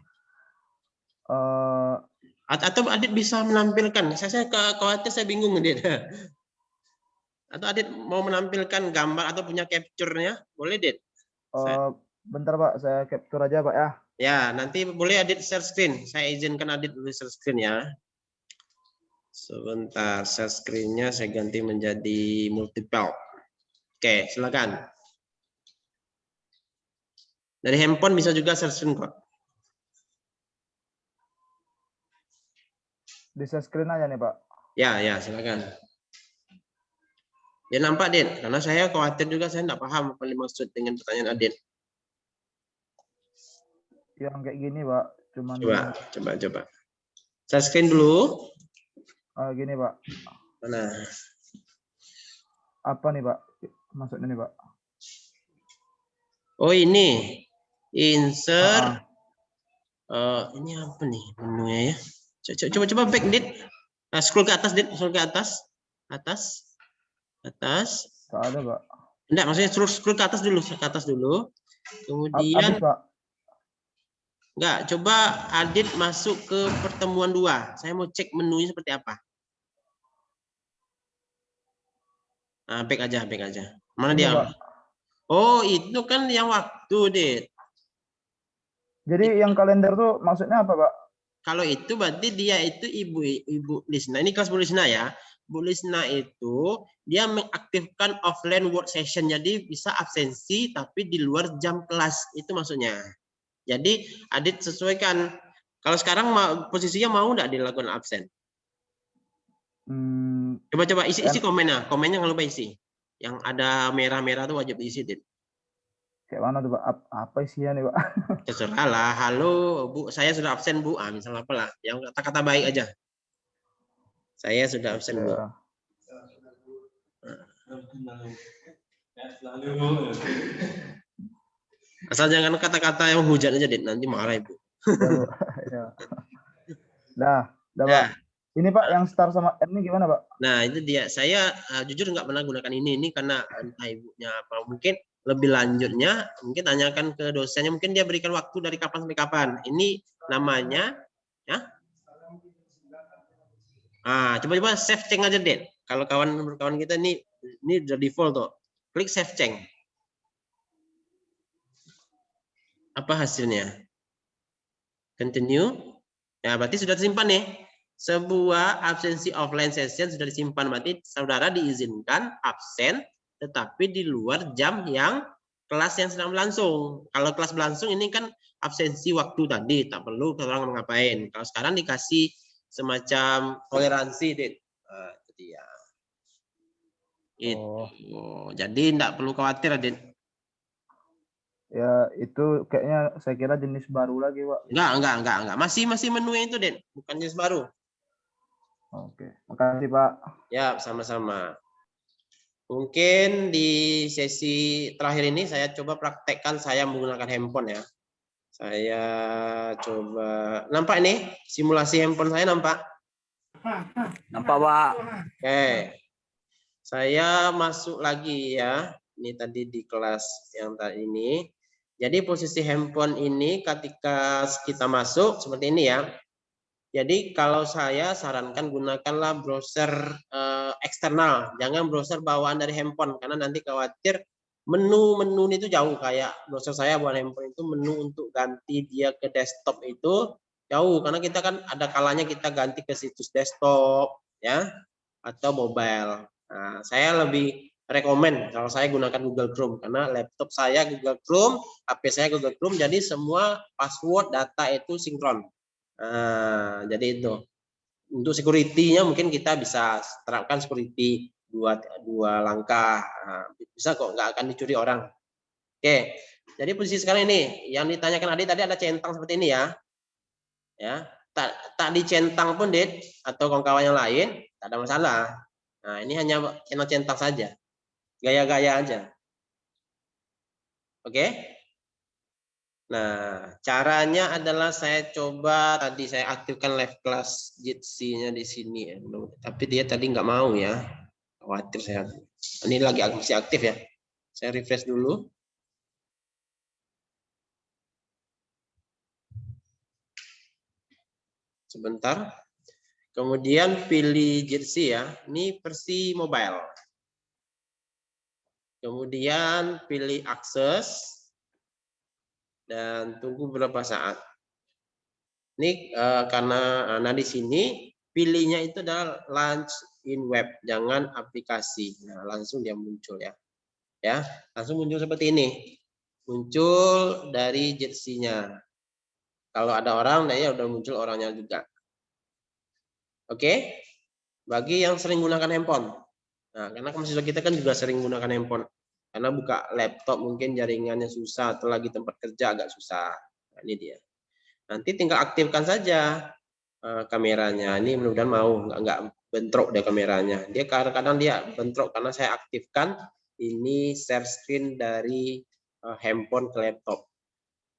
Atau Adit bisa menampilkan? Saya khawatir saya bingung Dit. Atau Adit mau menampilkan gambar atau punya capture-nya? Boleh, Dit? Bentar Pak, saya capture aja Pak ya. Ya, nanti boleh Adit share screen. Saya izinkan Adit boleh share screen ya. Sebentar, share screen-nya saya ganti menjadi multiple. Oke, silakan. Dari handphone bisa juga share screen kok. Di share screen aja nih Pak. Ya, silakan. Ya nampak, Adit. Karena saya khawatir juga saya tidak paham apa yang dimaksud dengan pertanyaan Adit. Yang kayak gini Pak, cuman coba. Share screen dulu. Gini Pak. Mana? Apa nih Pak? Maksudnya nih Pak. Oh ini. Insert. Ini apa nih menunya ya? Coba back, Dit. Scroll ke atas, Dit. Scroll ke atas. Atas. Tak ada Pak. Enggak, maksudnya scroll ke atas dulu. Kemudian. Pak. Enggak, coba Adit masuk ke pertemuan 2. Saya mau cek menunya seperti apa. Nah, back aja. Mana dia? Pak. Oh, itu kan yang waktu, Dit. Jadi yang kalender tuh maksudnya apa, Pak? Kalau itu berarti dia itu Ibu Lisna. Ini kelas Bu Lisna ya. Bu Lisna itu dia mengaktifkan offline work session. Jadi bisa absensi tapi di luar jam kelas. Itu maksudnya. Jadi Adit sesuaikan. Kalau sekarang posisinya mau enggak dilakukan absen? Coba isi komennya. Komennya kalau lupa isi. Yang ada merah-merah itu wajib diisi, Dit. Kayak mana tuh Pak? Apa isinya nih Pak? Terserah lah. Halo Bu, saya sudah absen Bu. Misalnya apalah. Yang kata-kata baik aja. Saya sudah absen Bu. Asal jangan kata-kata yang hujat aja, Dit. Nanti marah Ibu. Dah Pak. Ini Pak yang start sama M ini gimana Pak? Nah itu dia. Saya jujur nggak pernah gunakan ini. Ini karena entah ibunya apa. Mungkin lebih lanjutnya, mungkin tanyakan ke dosennya. Mungkin dia berikan waktu dari kapan sampai kapan. Ini namanya, ya. Coba-coba save change aja, Dit. Kalau kawan kita ini udah default tuh. Klik save change. Apa hasilnya? Continue. Ya, berarti sudah tersimpan nih. Sebuah absensi offline session sudah disimpan. Berarti saudara diizinkan absen, tetapi di luar jam yang kelas yang sedang berlangsung. Kalau kelas berlangsung ini kan absensi waktu tadi, tak perlu orang ngapain. Kalau sekarang dikasih semacam toleransi, Dit. Itu dia. Itu. Jadi enggak perlu khawatir, Dit. Ya itu kayaknya saya kira jenis baru lagi Pak. Enggak. Masih menunya itu, Dit. Bukan jenis baru. Oke. Makasih Pak. Ya, sama-sama. Mungkin di sesi terakhir ini saya coba praktekkan saya menggunakan handphone ya. Saya coba. Nampak ini? Simulasi handphone saya nampak? Nampak Pak. Oke. Saya masuk lagi ya. Ini tadi di kelas yang tadi ini. Jadi posisi handphone ini ketika kita masuk seperti ini ya. Jadi kalau saya sarankan gunakanlah browser eksternal, jangan browser bawaan dari handphone karena nanti khawatir menu itu jauh. Kayak browser saya buat handphone itu menu untuk ganti dia ke desktop itu jauh karena kita kan ada kalanya kita ganti ke situs desktop ya atau mobile. Nah, saya lebih rekomen kalau saya gunakan Google Chrome karena laptop saya Google Chrome, HP saya Google Chrome, jadi semua password data itu sinkron. Jadi itu untuk security-nya mungkin kita bisa terapkan security dua langkah. Bisa kok, nggak akan dicuri orang. Oke, jadi posisi sekarang ini yang ditanyakan Adit tadi ada centang seperti ini ya. Ya, tak dicentang pun Dit atau kawan-kawan yang lain tak ada masalah. Nah ini hanya centang saja, gaya-gaya aja. Oke. Nah, caranya adalah saya coba tadi saya aktifkan live class Jitsi-nya di sini ya. Tapi dia tadi nggak mau ya. Khawatir saya. Ini lagi masih aktif ya. Saya refresh dulu. Sebentar. Kemudian pilih Jitsi ya. Ini versi mobile. Kemudian pilih akses. Dan tunggu beberapa saat. Ini karena di sini pilihnya itu adalah launch in web, jangan aplikasi. Nah, langsung dia muncul ya. Ya, langsung muncul seperti ini. Muncul dari Jitsi-nya. Kalau ada orang, nah ya udah muncul orangnya juga. Oke. Bagi yang sering gunakan handphone. Nah, karena mahasiswa kita kan juga sering gunakan handphone. Karena buka laptop mungkin jaringannya susah atau lagi tempat kerja agak susah. Nah, ini dia. Nanti tinggal aktifkan saja kameranya. Ini mudah-mudahan mau nggak bentrok dia kameranya. Dia kadang-kadang dia bentrok karena saya aktifkan ini share screen dari handphone ke laptop.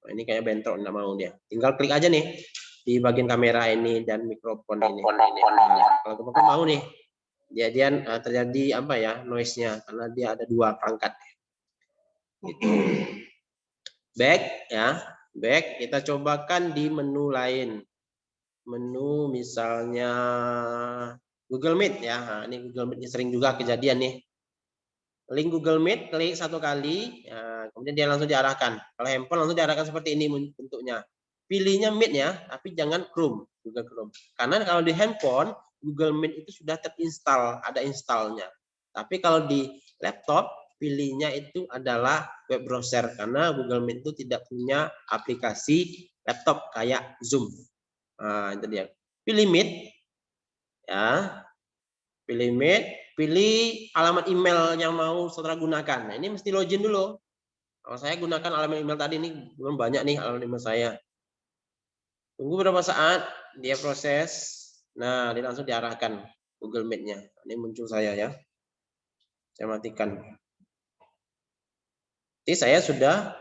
Nah, ini kayak bentrok nggak mau dia. Tinggal klik aja nih di bagian kamera ini dan mikrofon ini. Nah, kalau teman-teman mau nih. Jadian terjadi apa ya noise-nya karena dia ada dua perangkat. Gitu. Back ya, back kita cobakan di menu lain. Menu misalnya Google Meet ya. Nah, ini Google Meet sering juga kejadian nih. Link Google Meet klik satu kali, ya, kemudian dia langsung diarahkan. Kalau handphone langsung diarahkan seperti ini bentuknya. Pilihnya Meet ya, tapi jangan Chrome. Google Chrome. Karena kalau di handphone Google Meet itu sudah terinstall, ada installnya. Tapi kalau di laptop pilihnya itu adalah web browser karena Google Meet itu tidak punya aplikasi laptop kayak Zoom. Nah, itu dia. Pilih Meet, ya. Pilih Meet, pilih alamat email yang mau saudara gunakan. Nah, ini mesti login dulu. Kalau saya gunakan alamat email tadi ini belum banyak nih alamat email saya. Tunggu beberapa saat dia proses. Nah, dia langsung diarahkan Google Meet-nya. Ini muncul saya ya. Saya matikan. Jadi saya sudah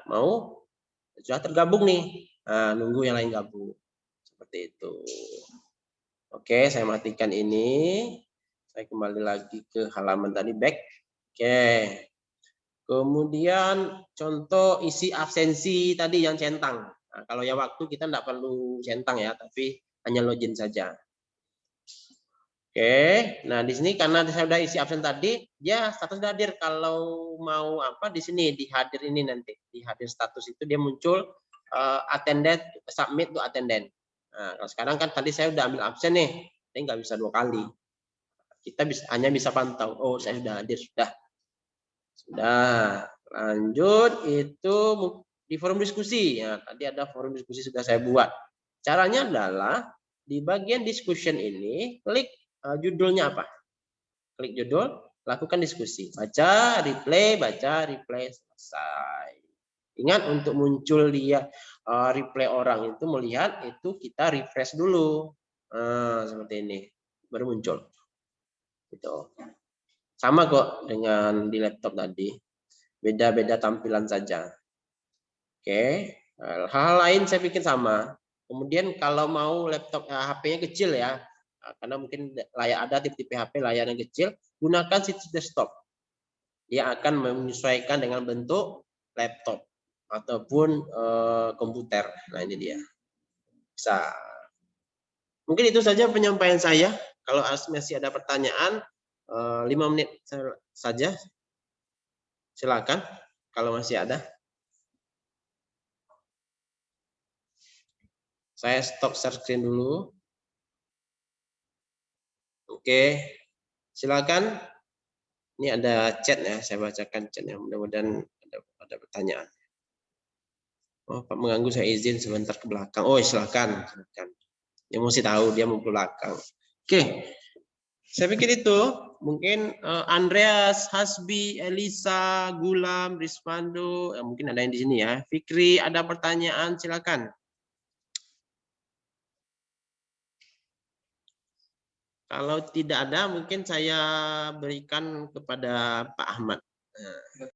tergabung nih. Nah, nunggu yang lain gabung. Seperti itu. Oke, saya matikan ini. Saya kembali lagi ke halaman tadi back. Oke. Kemudian contoh isi absensi tadi yang centang. Nah, kalau ya waktu kita tidak perlu centang ya, tapi hanya login saja. Oke, nah di sini karena saya sudah isi absen tadi, dia status hadir. Kalau mau apa di sini di hadir ini nanti di hadir status itu dia muncul attended, submit to attended. Nah, kalau sekarang kan tadi saya sudah ambil absen nih, jadi nggak bisa 2 kali. Kita hanya bisa pantau. Oh, saya sudah hadir sudah. Lanjut itu di forum diskusi ya. Tadi ada forum diskusi sudah saya buat. Caranya adalah di bagian discussion ini klik judulnya apa? Klik judul, lakukan diskusi. Baca, replay, selesai. Ingat untuk muncul dia replay orang itu melihat itu kita refresh dulu. Seperti ini baru muncul. Gitu. Sama kok dengan di laptop tadi. Beda-beda tampilan saja. Oke. Hal lain saya pikir sama. Kemudian kalau mau laptop HP-nya kecil ya. Karena mungkin ada tipe-tipe HP layarnya kecil, gunakan situs desktop. Dia akan menyesuaikan dengan bentuk laptop ataupun komputer. Nah, ini dia. Bisa. Mungkin itu saja penyampaian saya. Kalau masih ada pertanyaan, 5 menit saja. Silakan kalau masih ada. Saya stop share screen dulu. Oke, silakan. Ini ada chat ya, saya bacakan chatnya. Mudah-mudahan ada pertanyaan. Oh, Pak mengganggu, saya izin sebentar ke belakang. Oh, silakan. Dia mesti tahu dia mau ke belakang. Oke, saya pikir itu. Mungkin Andreas, Hasbi, Elisa, Gulam, Rismando, mungkin ada yang di sini ya. Fikri, ada pertanyaan, silakan. Kalau tidak ada, mungkin saya berikan kepada Pak Ahmad.